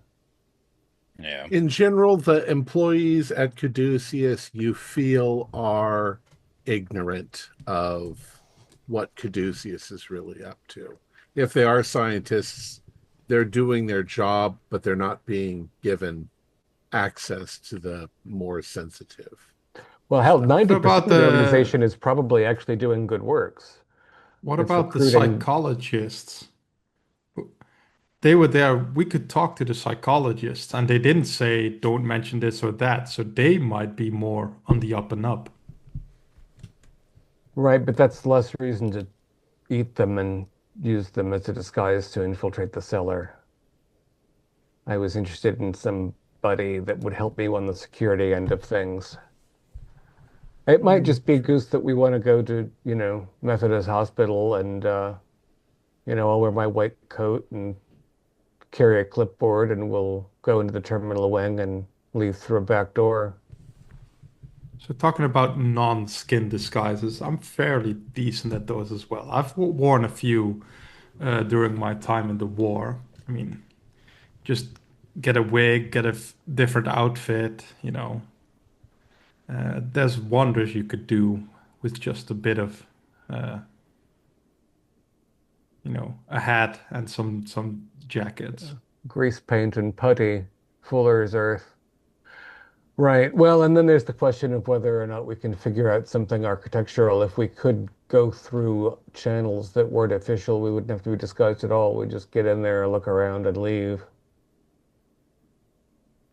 Yeah.
In general, the employees at Caduceus you feel are ignorant of what Caduceus is really up to. If they are scientists, they're doing their job, but they're not being given access to the more sensitive.
Well, hell,
Stuff.
90%
What about
of the
the
organization is probably actually doing good works.
what
It's
about the
recruiting.
psychologists? They were there. We could talk to the psychologists, and they didn't say don't mention this or that. So they might be more on the up and up.
Right, but that's less reason to eat them and use them as a disguise to infiltrate the cellar. I was interested in somebody that would help me on the security end of things. It might just be, Goose, that we want to go to, Methodist Hospital and, I'll wear my white coat and carry a clipboard and we'll go into the terminal wing and leave through a back door.
So talking about non-skin disguises, I'm fairly decent at those as well. I've worn a few during my time in the war. I mean, just get a wig, get a different outfit, there's wonders you could do with just a bit of, a hat and some jackets.
Grease paint and putty, fuller's earth. Right. Well, and then there's the question of whether or not we can figure out something architectural. If we could go through channels that weren't official, we wouldn't have to be disguised at all. We'd just get in there, look around, and leave.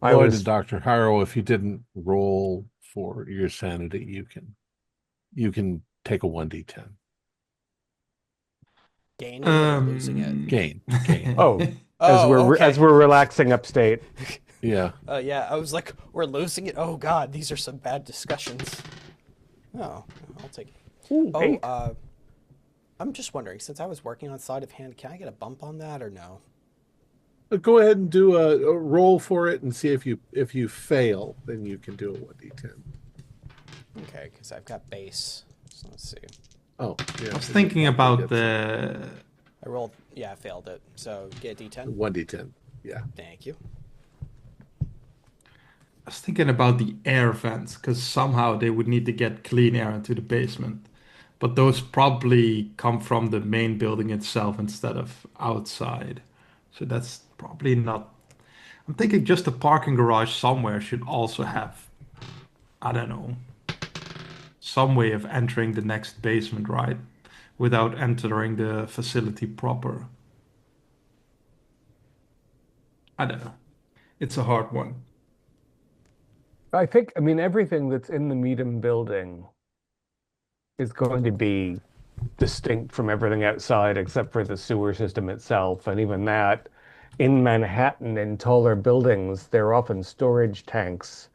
Lloyd and Dr. Hiro, if you didn't roll for your sanity, you can take a 1d10.
Gaining or losing it?
Gain.
Oh,
Oh, okay.
as we're relaxing upstate.
Yeah.
Yeah, I was like, we're losing it. Oh God, these are some bad discussions. Oh, I'll take it.
Ooh,
Oh,
8.
I'm just wondering, since I was working on sleight of hand, can I get a bump on that or no?
Go ahead and do a roll for it and see if you fail, then you can do a 1d10.
Okay, because I've got base. So let's see.
Oh, yeah.
I was
so
thinking
you probably
about
get
the.
I rolled, yeah, I failed it. So get a
some-
D10.
1d10. Yeah.
Thank you.
I was thinking about the air vents because somehow they would need to get clean air into the basement. But those probably come from the main building itself instead of outside. So that's probably not. I'm thinking just a parking garage somewhere should also have, I don't know, some way of entering the next basement, right? Without entering the facility proper. I don't know. It's a hard one.
I mean, everything that's in the Medium building is going to be distinct from everything outside except for the sewer system itself. And even that, in Manhattan, in taller buildings, they're often storage tanks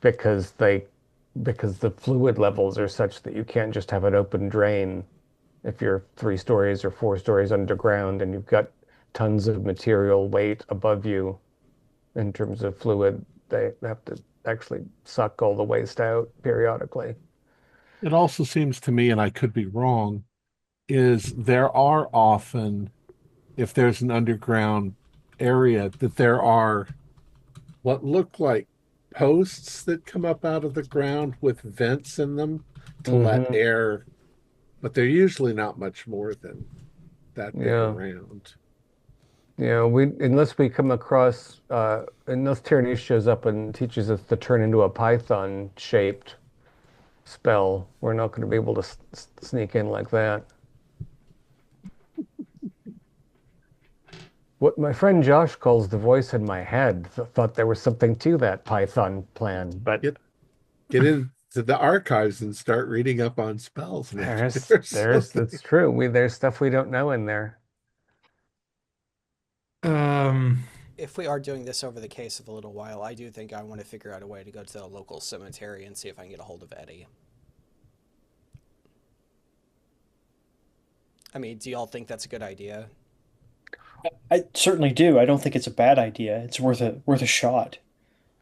because because the fluid levels are such that you can't just have an open drain if you're 3 stories or 4 stories underground and you've got tons of material weight above you in terms of fluid. They have to actually suck all the waste out periodically.
It also seems to me, and I could be wrong, is there are often, if there's an underground area, that there are what look like posts that come up out of the ground with vents in them to let
Hmm.
air, but they're usually not much more than that big
Yeah.
around.
Yeah, we unless we come across unless Tyranny shows up and teaches us to turn into a python shaped spell, we're not going to be able to sneak in like that. What my friend Josh calls the voice in my head thought there was something to that python plan, but
Get get into the archives and start reading up on spells, maybe there's
that's
something.
true. There's stuff we don't know in there.
Um,
If we are doing this over the case of a little while, I do think I want to figure out a way to go to the local cemetery and see if I can get a hold of Eddie. I mean, do y'all think that's a good idea?
I certainly do. I don't think it's a bad idea. It's worth a shot.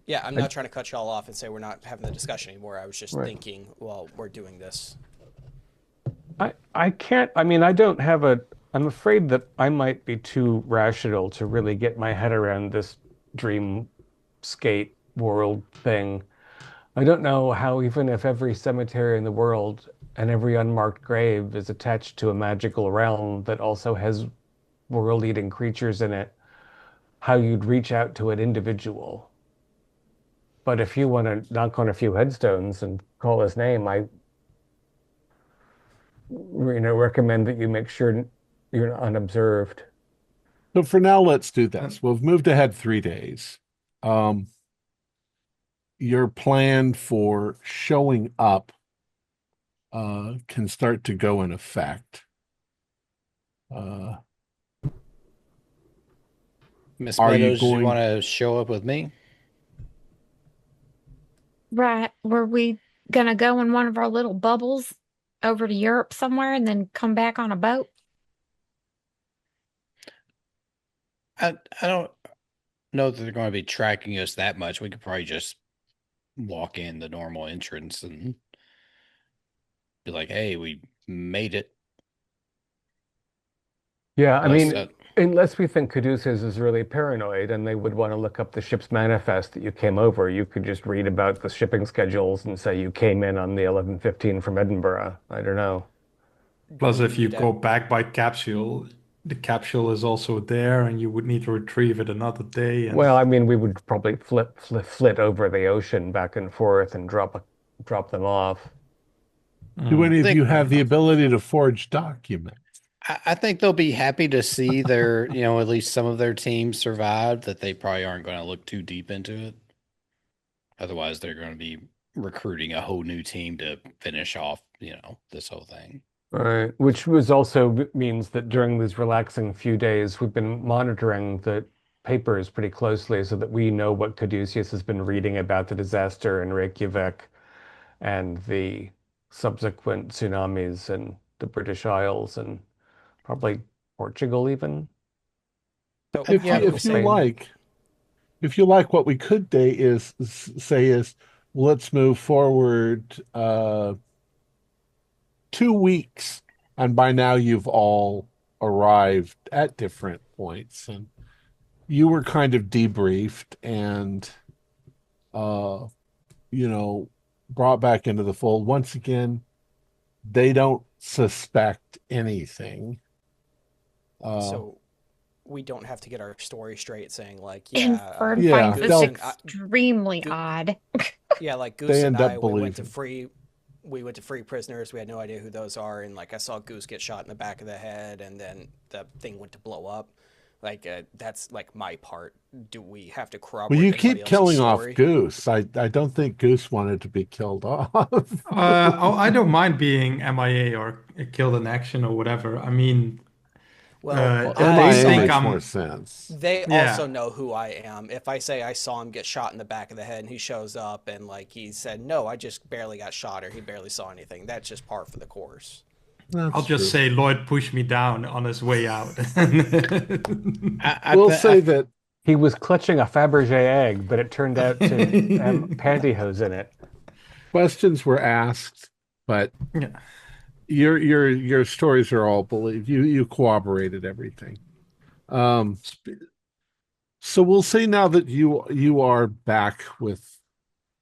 Yeah, I'm
I,
not trying to cut y'all off and say we're not having the discussion anymore. I was just
right.
thinking, well, we're doing this.
I can't, I mean, I don't have I'm afraid that I might be too rational to really get my head around this dreamscape world thing. I don't know how, even if every cemetery in the world and every unmarked grave is attached to a magical realm that also has world-eating creatures in it, how you'd reach out to an individual. But if you want to knock on a few headstones and call his name, I recommend that you make sure you're unobserved.
So for now, let's do this. We've moved ahead 3 days. Um, your plan for showing up can start to go in effect. Uh,
Miss
Are you
Meadows, you
going?
want to show up with me?
Right. Were we gonna go in one of our little bubbles over to Europe somewhere and then come back on a boat?
I don't know that they're going to be tracking us that much. We could probably just walk in the normal entrance and be like, "Hey, we made it."
Yeah, I
Unless,
mean, unless we think Caduceus is really paranoid and they would want to look up the ship's manifest that you came over, you could just read about the shipping schedules and say you came in on the 11:15 from Edinburgh. I don't know.
plus,
Do we
if you
need
go
to,
back by capsule, the capsule is also there, and you would need to retrieve it another day. And
Well, I mean, we would probably flit over the ocean back and forth and drop them off.
Do
mm,
any of
think
you
fair
have the
enough.
ability to forge documents?
I think they'll be happy to see their, at least some of their team survived. That they probably aren't going to look too deep into it. Otherwise, they're going to be recruiting a whole new team to finish off, this whole thing.
Right, which was also means that during these relaxing few days, we've been monitoring the papers pretty closely so that we know what Caduceus has been reading about the disaster in Reykjavik and the subsequent tsunamis in the British Isles and probably Portugal even.
So
If
how
you
do we
if you
say?
like, if you like, what we could say is let's move forward 2 weeks, and by now you've all arrived at different points, and you were kind of debriefed and uh brought back into the fold. Once again, they don't suspect anything.
So we don't have to get our story straight, saying like,
Infern
Yeah,
finds this
they'll-
extremely
Go-
odd.
like Goose
They
and
end up
I,
believing.
we went to free prisoners. We had no idea who those are, and like I saw Goose get shot in the back of the head, and then the thing went to blow up. Like that's like my part. Do we have to corroborate
Well, you
everybody
keep
else's
killing off
story?
Goose. I don't think Goose wanted to be killed off.
I don't mind being MIA or killed in action or whatever. I mean,
Well,
they
MIA
think
makes
I'm.
more sense.
they
Yeah.
also know who I am. If I say I saw him get shot in the back of the head and he shows up and like he said, no, I just barely got shot or he barely saw anything, that's just par for the course.
That's
I'll just
true.
say Lloyd pushed me down on his way out.
We'll say that
He was clutching a Fabergé egg, but it turned out to have pantyhose in it.
questions were asked, but
Yeah.
your stories are all believed. You corroborated everything. So we'll say now that you are back with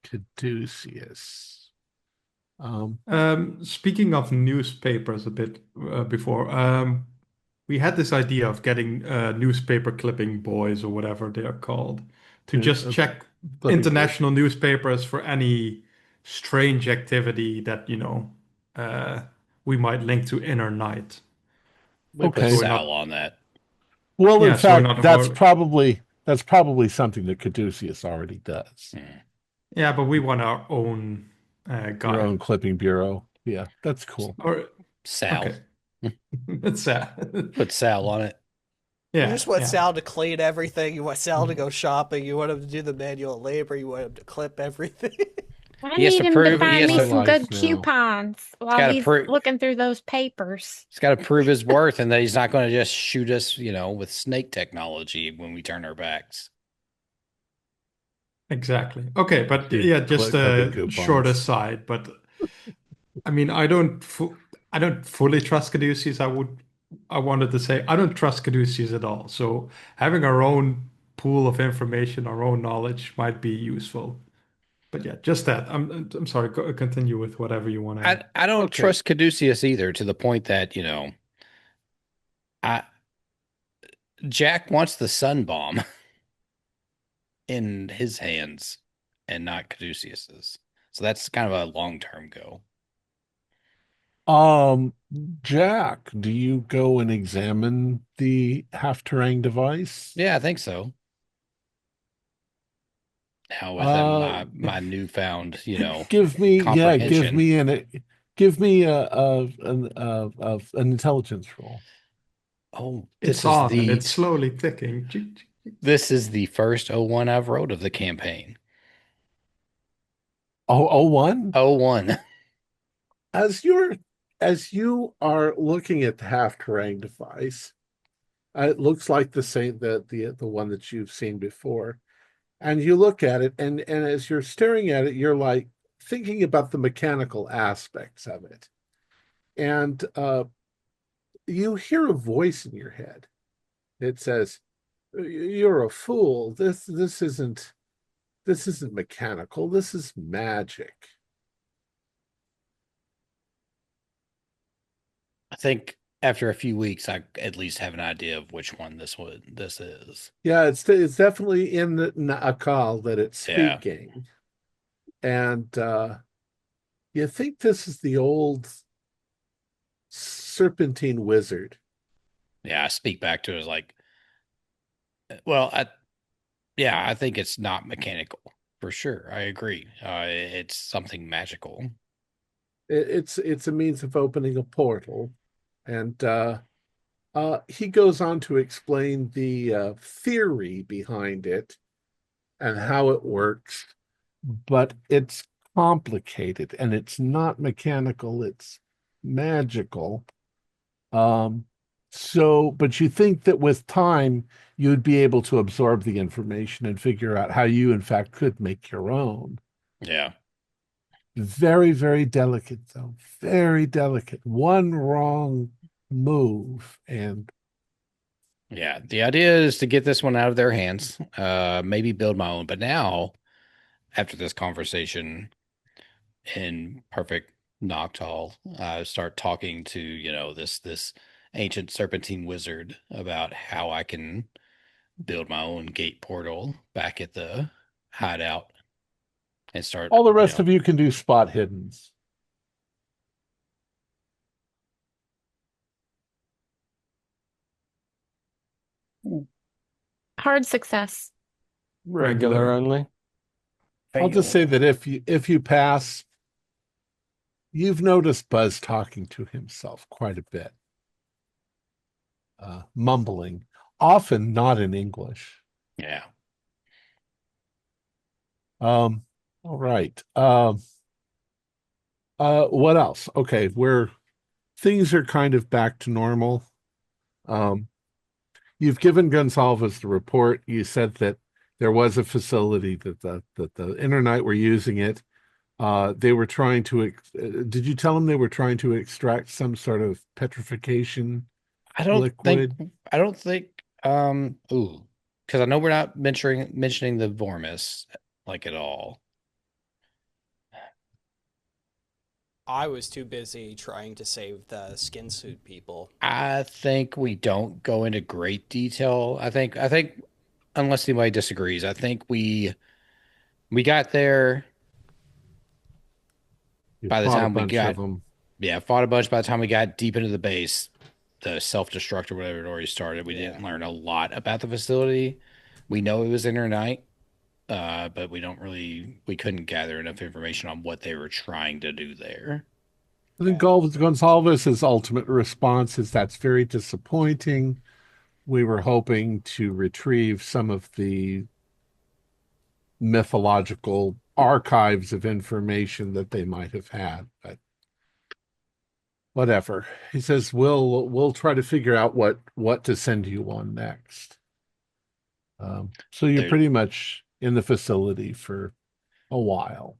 Caduceus.
Speaking of newspapers a bit before, we had this idea of getting newspaper clipping boys or whatever they are called to just check
clipping
international newspapers for any strange activity that, we might link to Inner Night.
We put
Okay.
So we're
Sal
not-
on that.
Well, in
Yeah, so we're
fact,
not
that's
about-
probably something that Caduceus already does.
Yeah, but we want our own guy.
Your own clipping bureau. Yeah, that's cool.
Or,
Sal.
okay. It's
Put Sal on it.
yeah,
You just want
yeah.
Sal to clean everything. You want Sal to go shopping. You want him to do the manual labor. You want him to clip everything.
I
He has
need
to
him
prove-
to
he
find
has
me
to-
some good
Life now.
coupons while
gotta
he's
prove-
looking through those papers.
He's got to prove his worth and that he's not going to just shoot us, with snake technology when we turn our backs.
Exactly. Okay, but
Dude,
yeah, just
clipping
a
coupons.
short aside. But I mean, I don't fully trust Caduceus. I wanted to say I don't trust Caduceus at all. So having our own pool of information, our own knowledge might be useful. But yeah, just that. I'm sorry. Continue with whatever you want to.
I don't
Okay.
trust Caduceus either, to the point that, Jack wants the sun bomb in his hands and not Caduceus's. So that's kind of a long-term goal.
Jack, do you go and examine the half-terrain device?
Yeah, I think so. Now with my newfound,
Give me
comprehension.
give me an intelligence roll.
Oh,
It's on and it's slowly ticking.
this is the first 01 I've wrote of the campaign.
Oh, 01?
01.
As you are looking at the half-terrain device, it looks like the same the one that you've seen before. And you look at it, and as you're staring at it, you're like thinking about the mechanical aspects of it. And you hear a voice in your head. It says, "You're a fool. This isn't mechanical. This is magic."
I think after a few weeks, I at least have an idea of which one this is.
Yeah, it's definitely in the Akal that it's
Yeah.
speaking. And you think this is the old serpentine wizard.
Yeah, I speak back to it as like, well, I think it's not mechanical for sure. I agree. It's something magical.
It's a means of opening a portal, and He goes on to explain the theory behind it and how it works, but it's complicated and it's not mechanical, it's magical. But you think that with time, you'd be able to absorb the information and figure out how you, in fact, could make your own.
Yeah.
Very, very delicate, though. Very delicate. One wrong move, and
Yeah. The idea is to get this one out of their hands, maybe build my own. But now, after this conversation in perfect Noctal, start talking to, this ancient serpentine wizard about how I can build my own gate portal back at the hideout and start
all the rest of you can do spot hiddens.
Hard success.
Regular only.
I'll just say that if you pass, you've noticed Buzz talking to himself quite a bit, mumbling, often not in English.
Yeah.
All right. What else? Okay, things are kind of back to normal. You've given Gonsalves the report. You said that there was a facility that the Internight were using it. They were trying to. Did you tell them they were trying to extract some sort of petrification liquid?
I don't think. Ooh, because I know we're not mentioning the Vormis like at all.
I was too busy trying to save the skin suit people.
I think we don't go into great detail. I think unless anybody disagrees, I think we got there by the time we got fought a bunch. By the time we got deep into the base, the self-destruct or whatever it already started. We didn't learn a lot about the facility. We know it was Internight, but we couldn't gather enough information on what they were trying to do there.
I think Gonsalves' ultimate response is that's very disappointing. We were hoping to retrieve some of the mythological archives of information that they might have had, but whatever. He says we'll try to figure out what to send you on next. So you're pretty much in the facility for a while.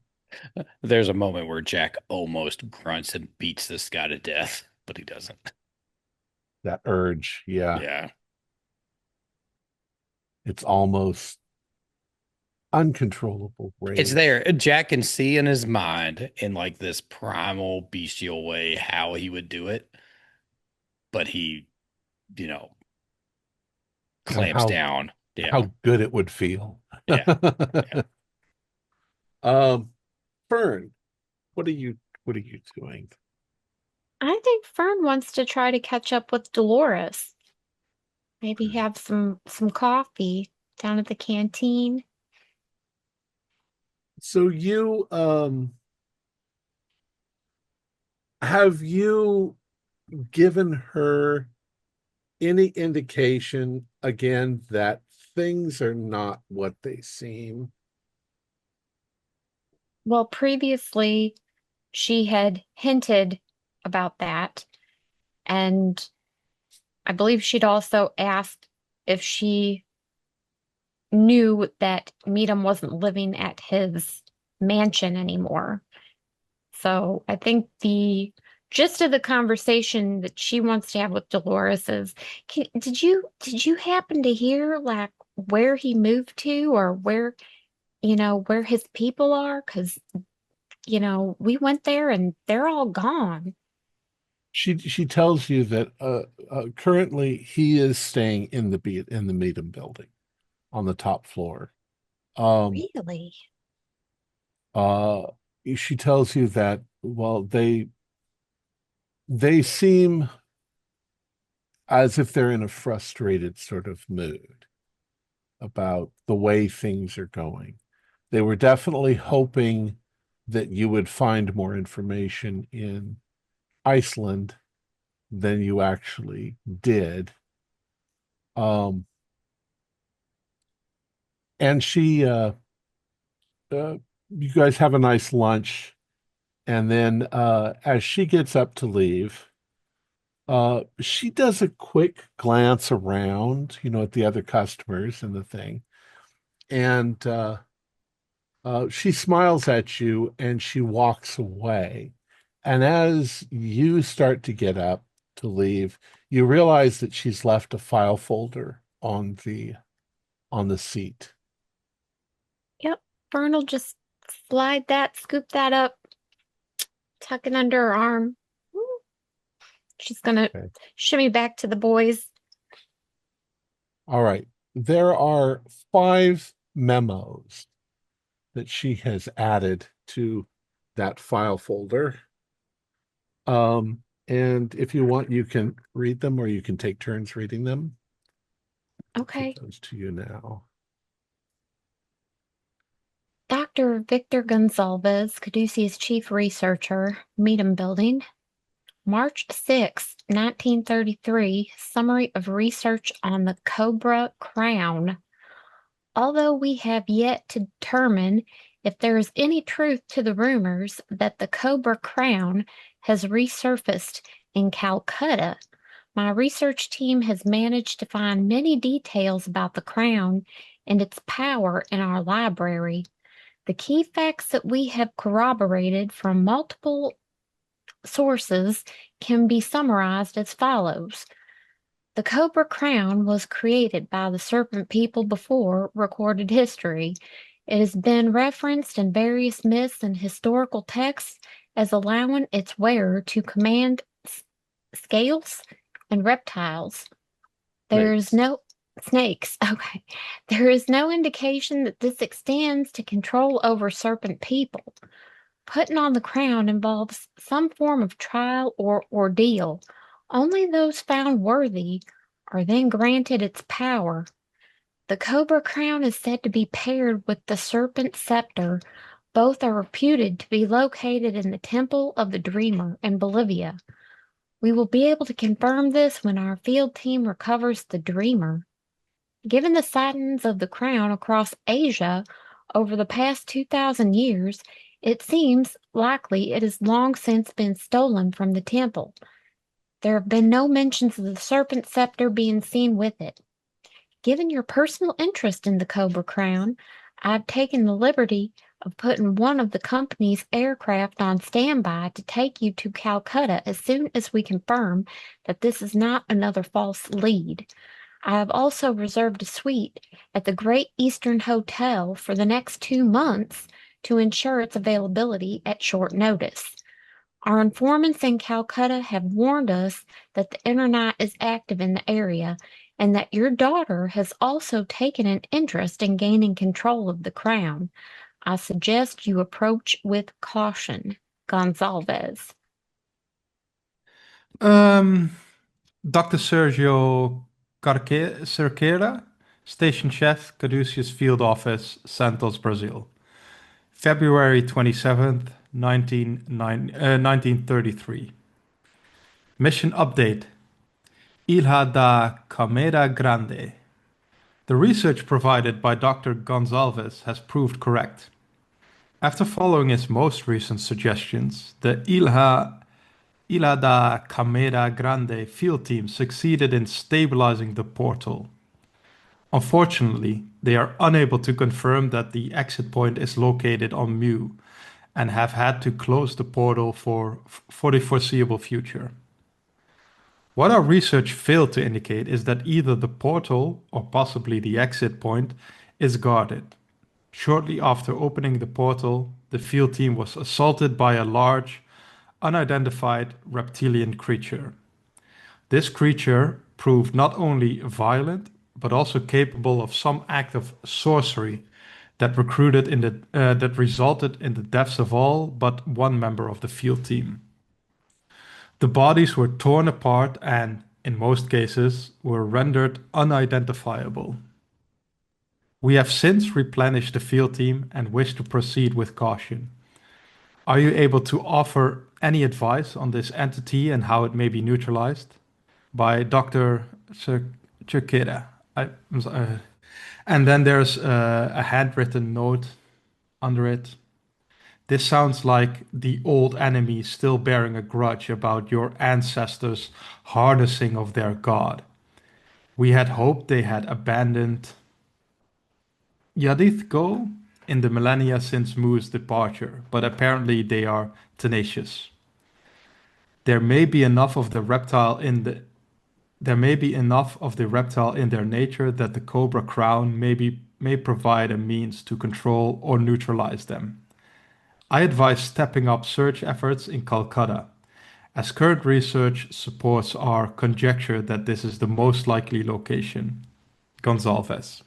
There's a moment where Jack almost grunts and beats this guy to death, but he doesn't.
That urge, yeah.
Yeah.
It's almost uncontrollable rage.
It's there. Jack can see in his mind in like this primal bestial way how he would do it, but he, clamps down. Yeah.
How good it would feel.
Yeah.
Fern, what are you doing?
I think Fern wants to try to catch up with Dolores. Maybe have some coffee down at the canteen.
So you have you given her any indication again that things are not what they seem?
Well, previously she had hinted about that, and I believe she'd also asked if she knew that Meadam wasn't living at his mansion anymore. So I think the gist of the conversation that she wants to have with Dolores is, did you happen to hear like where he moved to or where his people are? Because we went there and they're all gone.
She tells you that currently he is staying in the Meadam building on the top floor.
Really?
She tells you that they seem as if they're in a frustrated sort of mood about the way things are going. They were definitely hoping that you would find more information in Iceland than you actually did. And you guys have a nice lunch, and then as she gets up to leave, she does a quick glance around, at the other customers and the thing, and she smiles at you and she walks away. And as you start to get up to leave, you realize that she's left a file folder on the seat.
Yep. Fern will just slide that, scoop that up, tuck it under her arm. She's gonna
Okay.
shimmy back to the boys.
All right. There are 5 memos that she has added to that file folder. And if you want, you can read them or you can take turns reading them.
Okay.
Give those to you now.
Dr. Victor Gonzalez, Caduceus chief researcher, Meadham Building. March 6, 1933, summary of research on the Cobra Crown. Although we have yet to determine if there is any truth to the rumors that the Cobra Crown has resurfaced in Calcutta, my research team has managed to find many details about the crown and its power in our library. The key facts that we have corroborated from multiple sources can be summarized as follows. The Cobra Crown was created by the serpent people before recorded history. It has been referenced in various myths and historical texts as allowing its wearer to command scales and reptiles. There's no snakes. Okay. There is no indication that this extends to control over serpent people. Putting on the crown involves some form of trial or ordeal. Only those found worthy are then granted its power. The Cobra Crown is said to be paired with the Serpent Scepter. Both are reputed to be located in the Temple of the Dreamer in Bolivia. We will be able to confirm this when our field team recovers the Dreamer. Given the sightings of the crown across Asia over the past 2,000 years, it seems likely it has long since been stolen from the temple. There have been no mentions of the serpent scepter being seen with it. Given your personal interest in the Cobra Crown, I've taken the liberty of putting one of the company's aircraft on standby to take you to Calcutta as soon as we confirm that this is not another false lead. I have also reserved a suite at the Great Eastern Hotel for the next 2 months to ensure its availability at short notice. Our informants in Calcutta have warned us that the internet is active in the area and that your daughter has also taken an interest in gaining control of the crown. I suggest you approach with caution. Gonzalez.
Dr. Sergio Cerqueira, Station Chef, Caduceus Field Office, Santos, Brazil. February 27th, 1933. Mission update. Ilha da Camera Grande. The research provided by Dr. Gonzalez has proved correct. After following his most recent suggestions, the Ilha da Camera Grande field team succeeded in stabilizing the portal. Unfortunately, they are unable to confirm that the exit point is located on Mu and have had to close the portal for the foreseeable future. What our research failed to indicate is that either the portal or possibly the exit point is guarded. Shortly after opening the portal, the field team was assaulted by a large, unidentified reptilian creature. This creature proved not only violent, but also capable of some act of sorcery that resulted in the deaths of all but one member of the field team. The bodies were torn apart and, in most cases, were rendered unidentifiable. We have since replenished the field team and wish to proceed with caution. Are you able to offer Any advice on this entity and how it may be neutralized? By Dr. Chikeda. And then there's a handwritten note under it. This sounds like the old enemy still bearing a grudge about your ancestors' harnessing of their god. We had hoped they had abandoned Yadith Go in the millennia since Mu's departure, but apparently they are tenacious. There may be enough of the reptile in the There may be enough of the reptile in their nature that the cobra crown may provide a means to control or neutralize them. I advise stepping up search efforts in Calcutta, as current research supports our conjecture that this is the most likely location. Gonzalez.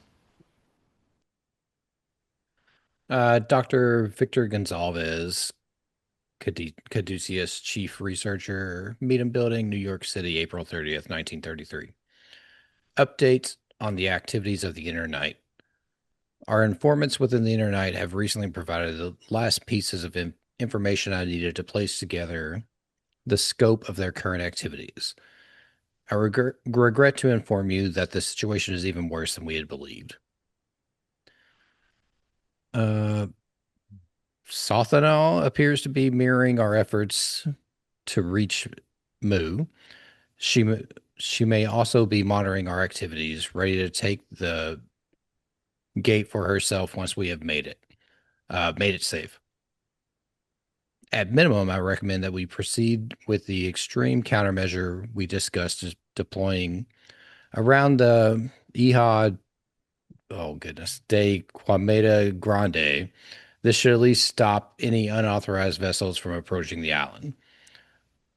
Dr. Victor Gonzalez, Caduceus Chief Researcher, Medium Building, New York City, April 30th, 1933. Updates on the activities of the Inner Night. Our informants within the Inner Night have recently provided the last pieces of information I needed to place together the scope of their current activities. I regret to inform you that the situation is even worse than we had believed. Sothanal appears to be mirroring our efforts to reach Mu. She may also be monitoring our activities, ready to take the gate for herself once we have made it safe. At minimum, I recommend that we proceed with the extreme countermeasure we discussed, as deploying around the Ihad, de Quameda Grande. This should at least stop any unauthorized vessels from approaching the island.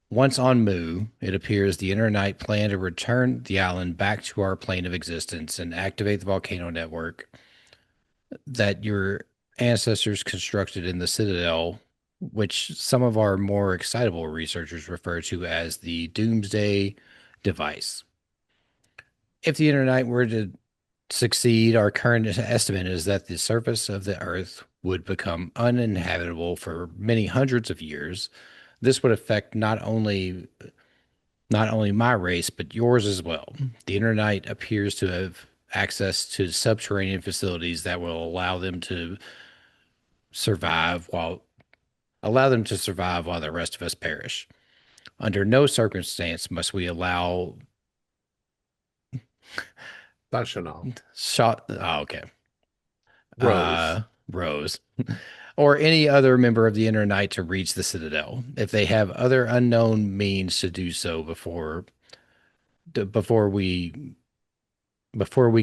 Once on Mu, it appears the Inner Night plan to return the island back to our plane of existence and activate the volcano network that your ancestors constructed in the Citadel, which some of our more excitable researchers refer to as the Doomsday Device. If the Inner Night were to succeed, our current estimate is that the surface of the Earth would become uninhabitable for many hundreds of years. This would affect not only my race, but yours as well. The Inner Night appears to have access to subterranean facilities that will allow them to survive while the rest of us perish. Under no circumstance must we allow
Bashanal.
Okay.
Rose.
Rose. Or any other member of the Inner Night to reach the Citadel, if they have other unknown means to do so before we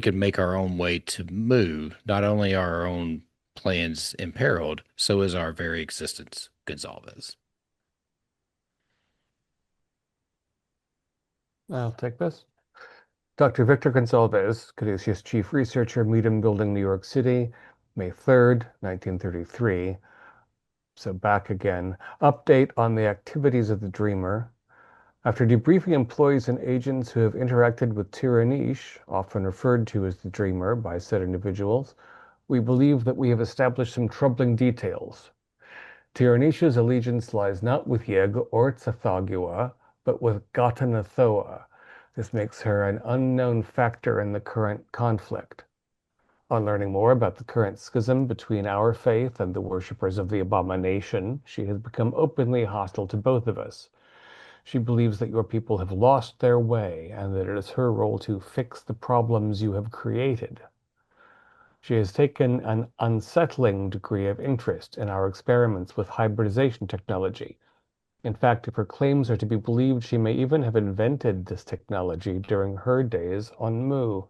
could make our own way to Mu. Not only are our own plans imperiled, so is our very existence. Gonzalez.
I'll take this. Dr. Victor Gonzalez, Caduceus Chief Researcher, Medium Building, New York City, May 3rd, 1933. So back again. Update on the activities of the Dreamer. After debriefing employees and agents who have interacted with Tiranish, often referred to as the Dreamer by said individuals, we believe that we have established some troubling details. Tiranish's allegiance lies not with Yeg or Tsathagua, but with Gatanathoa. This makes her an unknown factor in the current conflict. On learning more about the current schism between our faith and the worshippers of the abomination, she has become openly hostile to both of us. She believes that your people have lost their way and that it is her role to fix the problems you have created. She has taken an unsettling degree of interest in our experiments with hybridization technology. In fact, if her claims are to be believed, she may even have invented this technology during her days on Mu.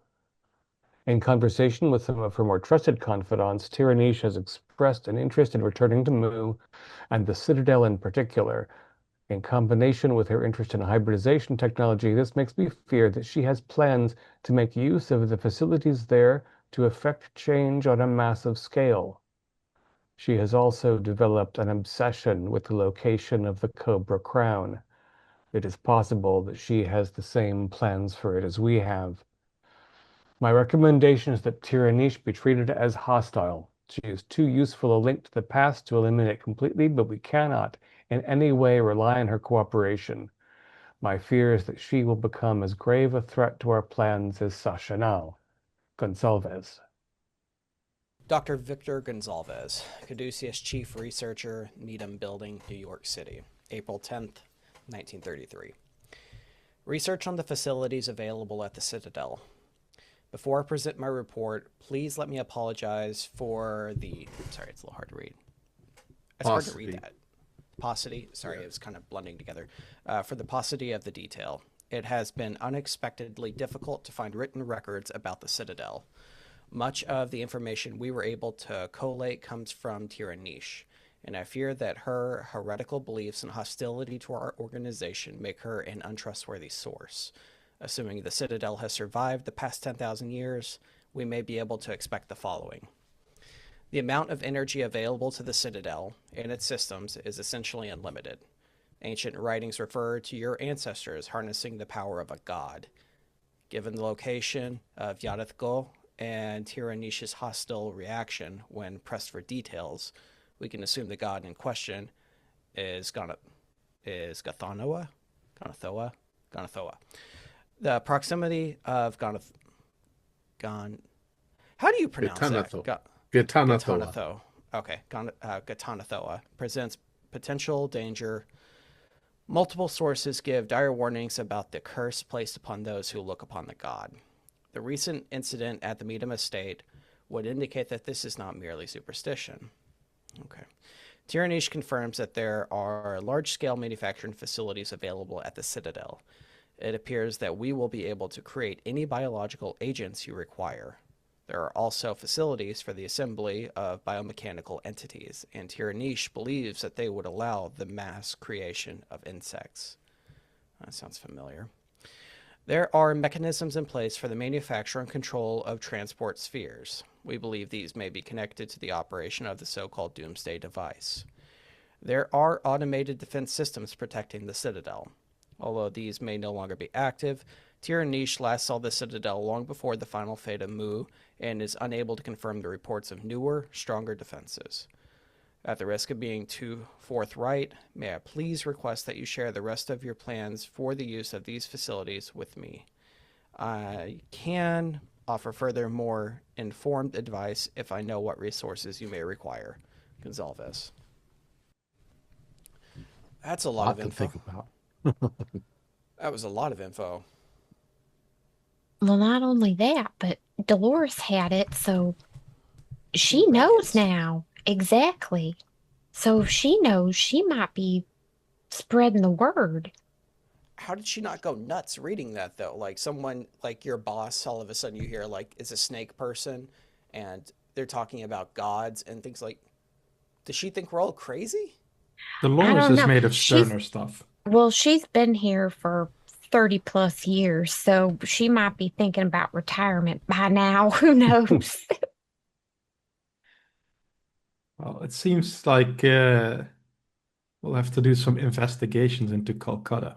In conversation with some of her more trusted confidants, Tiranish has expressed an interest in returning to Mu, and the Citadel in particular. In combination with her interest in hybridization technology, this makes me fear that she has plans to make use of the facilities there to effect change on a massive scale. She has also developed an obsession with the location of the Cobra Crown. It is possible that she has the same plans for it as we have. My recommendation is that Tiranish be treated as hostile. She is too useful a link to the past to eliminate completely, but we cannot, in any way rely on her cooperation. My fear is that she will become as grave a threat to our plans as Sasha now. Gonsalves.
Dr. Victor Gonsalves, Caduceus Chief Researcher, Needham Building, New York City, April 10th, 1933. Research on the facilities available at the Citadel. Before I present my report, please let me apologize for the... Sorry, it's a little hard to read. It's hard to read that. Paucity. Sorry, it was kind of blending together. For the paucity of the detail. It has been unexpectedly difficult to find written records about the Citadel. Much of the information we were able to collate comes from Tiranish, and I fear that her heretical beliefs and hostility to our organization make her an untrustworthy source. Assuming the Citadel has survived the past 10,000 years, we may be able to expect the following. The amount of energy available to the Citadel and its systems is essentially unlimited. Ancient writings refer to your ancestors harnessing the power of a god. Given the location of Yadathgo and Tiranish's hostile reaction when pressed for details, we can assume the god in question is Gathonoa? The proximity of How do you pronounce that? Gatanathoa. Okay, Gatanathoa presents potential danger. Multiple sources give dire warnings about the curse placed upon those who look upon the god. The recent incident at the Meadham estate would indicate that this is not merely superstition. Okay. Tiranish confirms that there are large-scale manufacturing facilities available at the Citadel. It appears that we will be able to create any biological agents you require. There are also facilities for the assembly of biomechanical entities, and Tiranish believes that they would allow the mass creation of insects. That sounds familiar. There are mechanisms in place for the manufacture and control of transport spheres. We believe these may be connected to the operation of the so-called Doomsday device. There are automated defense systems protecting the Citadel. Although these may no longer be active, Tiranish last saw the Citadel long before the final fate of Mu and is unable to confirm the reports of newer, stronger defenses. At the risk of being too forthright, may I please request that you share the rest of your plans for the use of these facilities with me. I can offer further, more informed advice if I know what resources you may require. Gonsalves. That's a lot of info.
To think about.
That was a lot of info.
Well, not only that, but Dolores had it, so she knows now. Exactly. So if she knows, she might be spreading the word.
How did she not go nuts reading that, though? Like, someone, like your boss, all of a sudden you hear, like, is a snake person, and they're talking about gods and things like... Does she think we're all crazy?
Dolores is made of sterner stuff.
Well, she's been here for 30 plus years, so she might be thinking about retirement by now. Who knows?
Well, it seems like we'll have to do some investigations into Calcutta.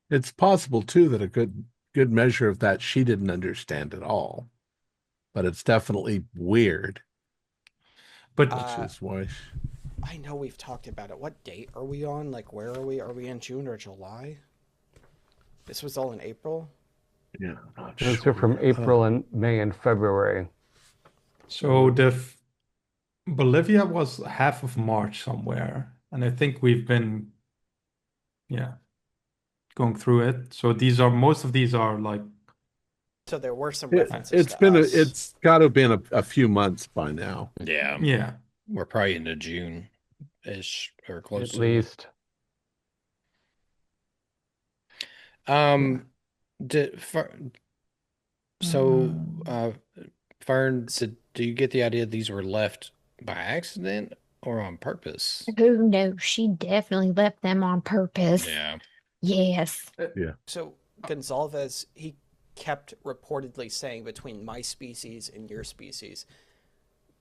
It's possible too that a good measure of that she didn't understand at all, but it's definitely weird.
But
which is why
I know we've talked about it. What date are we on? Like, where are we? Are we in June or July? This was all in April?
Yeah, I'm not
Those
sure.
are from April and May and February.
So Bolivia was half of March somewhere, and I think we've been, going through it. So most of these are like.
So there were some references.
It's got to have been a few months by now.
Yeah.
Yeah.
We're probably into June-ish or close
At
to
least.
Fern, do you get the idea these were left by accident or on purpose?
Who knows? She definitely left them on purpose.
Yeah.
Yes.
Yeah.
So Gonsalves, he kept reportedly saying between my species and your species.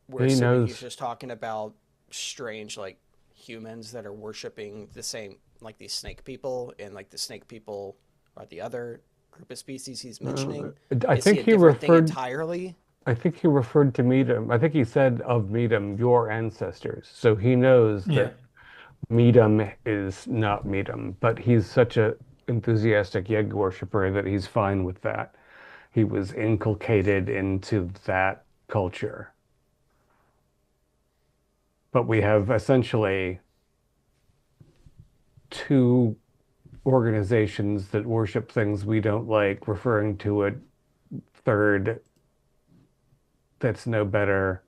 We're assuming he's just talking about strange, like, humans that are worshiping the same, like these snake people, and like the snake people are the other group of species he's mentioning.
I think he referred
entirely.
I think he referred to Meadham. I think he said of Meadham, your ancestors. So he knows that Medum is not Medum, but he's such a enthusiastic Yeg worshiper that he's fine with that. He was inculcated into that culture. But we have essentially two organizations that worship things we don't like, referring to a third that's no better,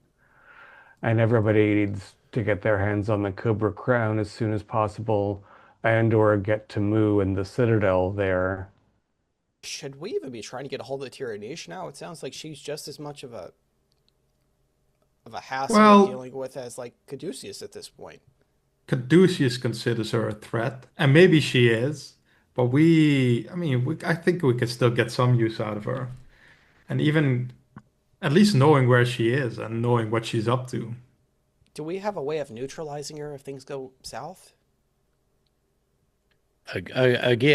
and everybody needs to get their hands on the Cobra Crown as soon as possible and or get to Mu in the Citadel there.
Should we even be trying to get a hold of Tyrannish now? It sounds like she's just as much of a hassle we're
Well,
dealing with as like Caduceus at this point.
Caduceus considers her a threat, and maybe she is, but I think we could still get some use out of her, and even at least knowing where she is and knowing what she's up to.
Do we have a way of neutralizing her if things go south?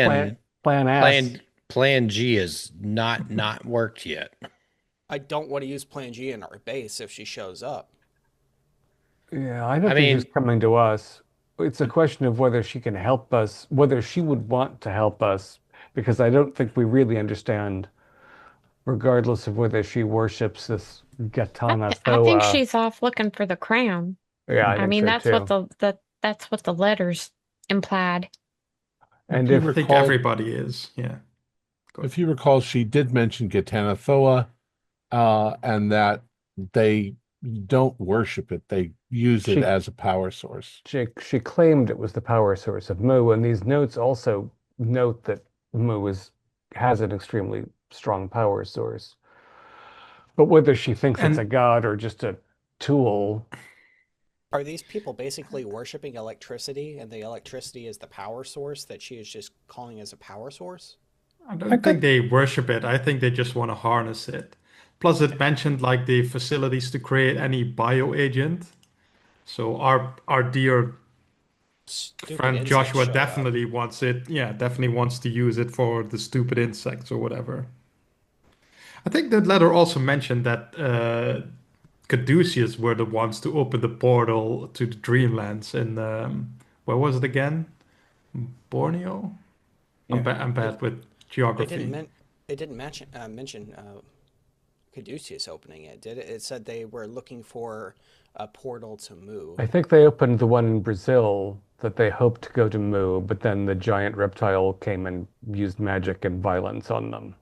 Plan
Again,
Plan S.
Plan G is not worked yet.
I don't want to use Plan G in our base if she shows up.
Yeah, I
I
don't think she's
mean,
coming to us. It's a question of whether she can help us, whether she would want to help us, because I don't think we really understand, regardless of whether she worships this Gatana
I think
Thoa.
she's off looking for the crown.
Yeah, I
I
think
mean,
so
that's what
too.
that's what the letters implied.
And
If you
if
I think
recall,
everybody is. Yeah. Go
if you recall, she did mention Gitanathoa, and that they don't worship it; they use it
she
as a power source.
she claimed it was the power source of Mu, and these notes also note that Mu has an extremely strong power source. But whether she thinks it's a
And
god or just a tool,
Are these people basically worshiping electricity and the electricity is the power source that she is just calling as a power source?
I
I
don't think
could
they worship it. I think they just want to harness it. Plus, it mentioned like the facilities to create any bioagent. So our dear
Stupid
friend
insects
Joshua
showed up.
definitely wants it. Yeah, definitely wants to use it for the stupid insects or whatever. I think that letter also mentioned that Caduceus were the ones to open the portal to the Dreamlands in where was it again? Borneo?
yeah.
I'm
It
bad with
it didn't
geography.
men it didn't mention Caduceus opening it, did it? It said they were looking for a portal to Mu.
I think they opened the one in Brazil that they hoped to go to Mu, but then the giant reptile came and used magic and violence on them.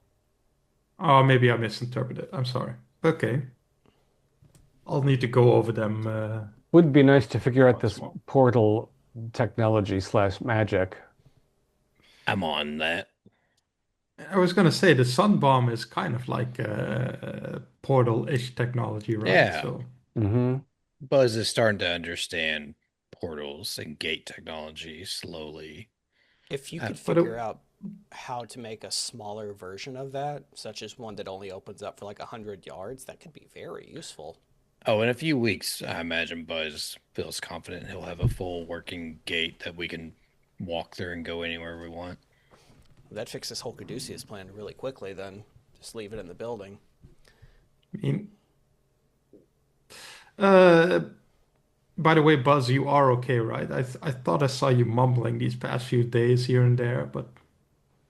Oh, maybe I misinterpreted. I'm sorry. Okay, I'll need to go over them
Would be nice to figure out
once
this
more.
portal technology slash magic.
I'm on that.
I was gonna say the sun bomb is kind of like portal-ish technology, right?
Yeah,
So,
Hmm.
Buzz is starting to understand portals and gate technology slowly.
If you
Uh,
could
but it,
figure out how to make a smaller version of that, such as one that only opens up for like 100 yards, that could be very useful.
oh, in a few weeks, I imagine Buzz feels confident he'll have a full working gate that we can walk through and go anywhere we want.
That fixes this whole Caduceus plan really quickly, then. Just leave it in the building.
I mean, uh, by the way, Buzz, you are okay, right? I thought I saw you mumbling these past few days here and there, but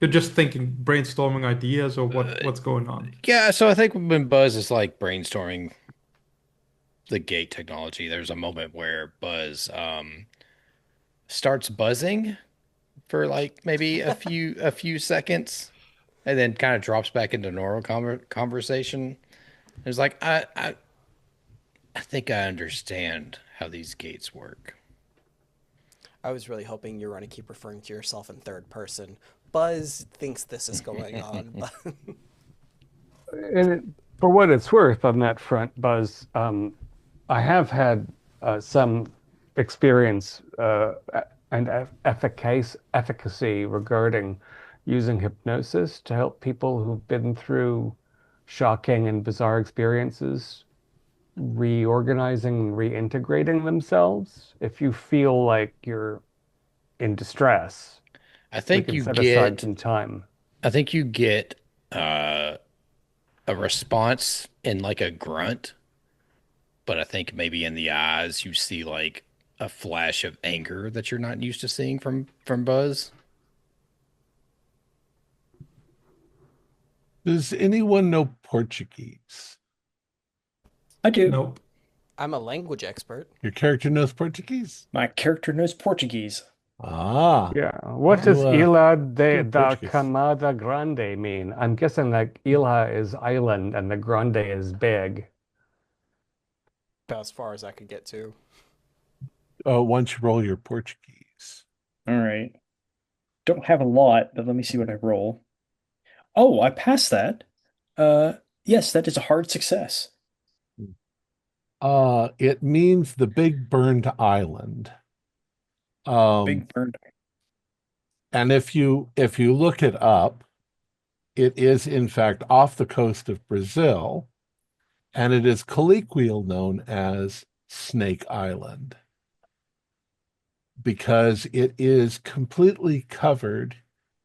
you're just thinking, brainstorming ideas, or
Uh,
what's going on?
yeah, so I think when Buzz is like brainstorming the gate technology, there's a moment where Buzz starts buzzing for like maybe a few seconds and then kind of drops back into normal conversation. It's like I think I understand how these gates work.
I was really hoping you were going to keep referring to yourself in third person. Buzz thinks this is going on, but
And for what it's worth on that front, Buzz, I have had some experience and efficacy regarding using hypnosis to help people who've been through shocking and bizarre experiences reorganizing and reintegrating themselves. If you feel like you're in distress,
I
we
think
can
you
set aside
get
some time.
I think you get uh a response in like a grunt, but I think maybe in the eyes you see like a flash of anger that you're not used to seeing from Buzz.
Does anyone know Portuguese?
I do.
Nope.
I'm a language expert.
Your character knows Portuguese?
My character knows Portuguese.
Ah.
Yeah. What
You,
does Ilha de
do
da
Portuguese.
Camada Grande mean? I'm guessing like Ilha is island and the Grande is big.
About as far as I could get to.
Once you roll your Portuguese.
All right. Don't have a lot, but let me see what I roll. Oh, I passed that. Yes, that is a hard success.
It means the big burned island.
Big burn.
And if you look it up, it is in fact off the coast of Brazil, and it is colloquially known as Snake Island because it is completely covered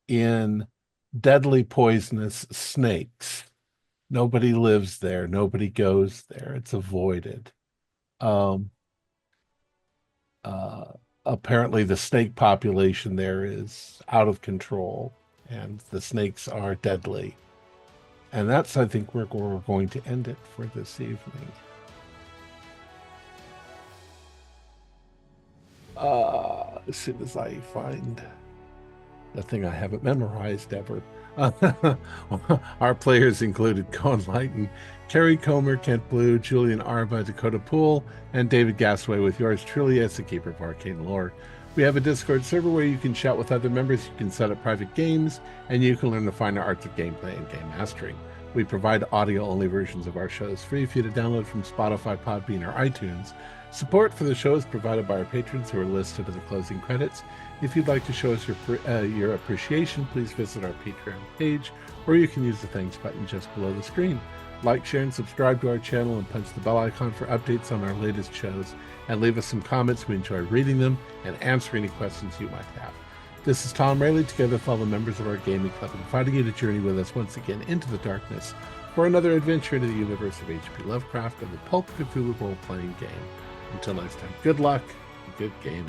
in deadly poisonous snakes. Nobody lives there. Nobody goes there. It's avoided. Apparently the snake population there is out of control and the snakes are deadly. And that's, I think, where we're going to end it for this evening. As soon as I find the thing I haven't memorized ever. Our players included Cohen Lighton, Carrie Comer, Kent Blue, Julian Arba, Dakota Poole, and David Gasway, with yours truly as the keeper of arcane lore. We have a Discord server where you can chat with other members, you can set up private games, and you can learn the finer arts of gameplay and game mastering. We provide audio-only versions of our shows free for you to download from Spotify, Podbean, or iTunes. Support for the show is provided by our patrons who are listed in the closing credits. If you'd like to show us your appreciation, please visit our Patreon page, or you can use the thanks button just below the screen. Like, share, and subscribe to our channel, and punch the bell icon for updates on our latest shows. And leave us some comments. We enjoy reading them and answering any questions you might have. This is Thom Raley, together with all the members of our gaming club, inviting you to journey with us once again into the darkness for another adventure into the universe of H.P. Lovecraft and the Pulp Cthulhu role-playing game. Until next time, good luck and good gaming.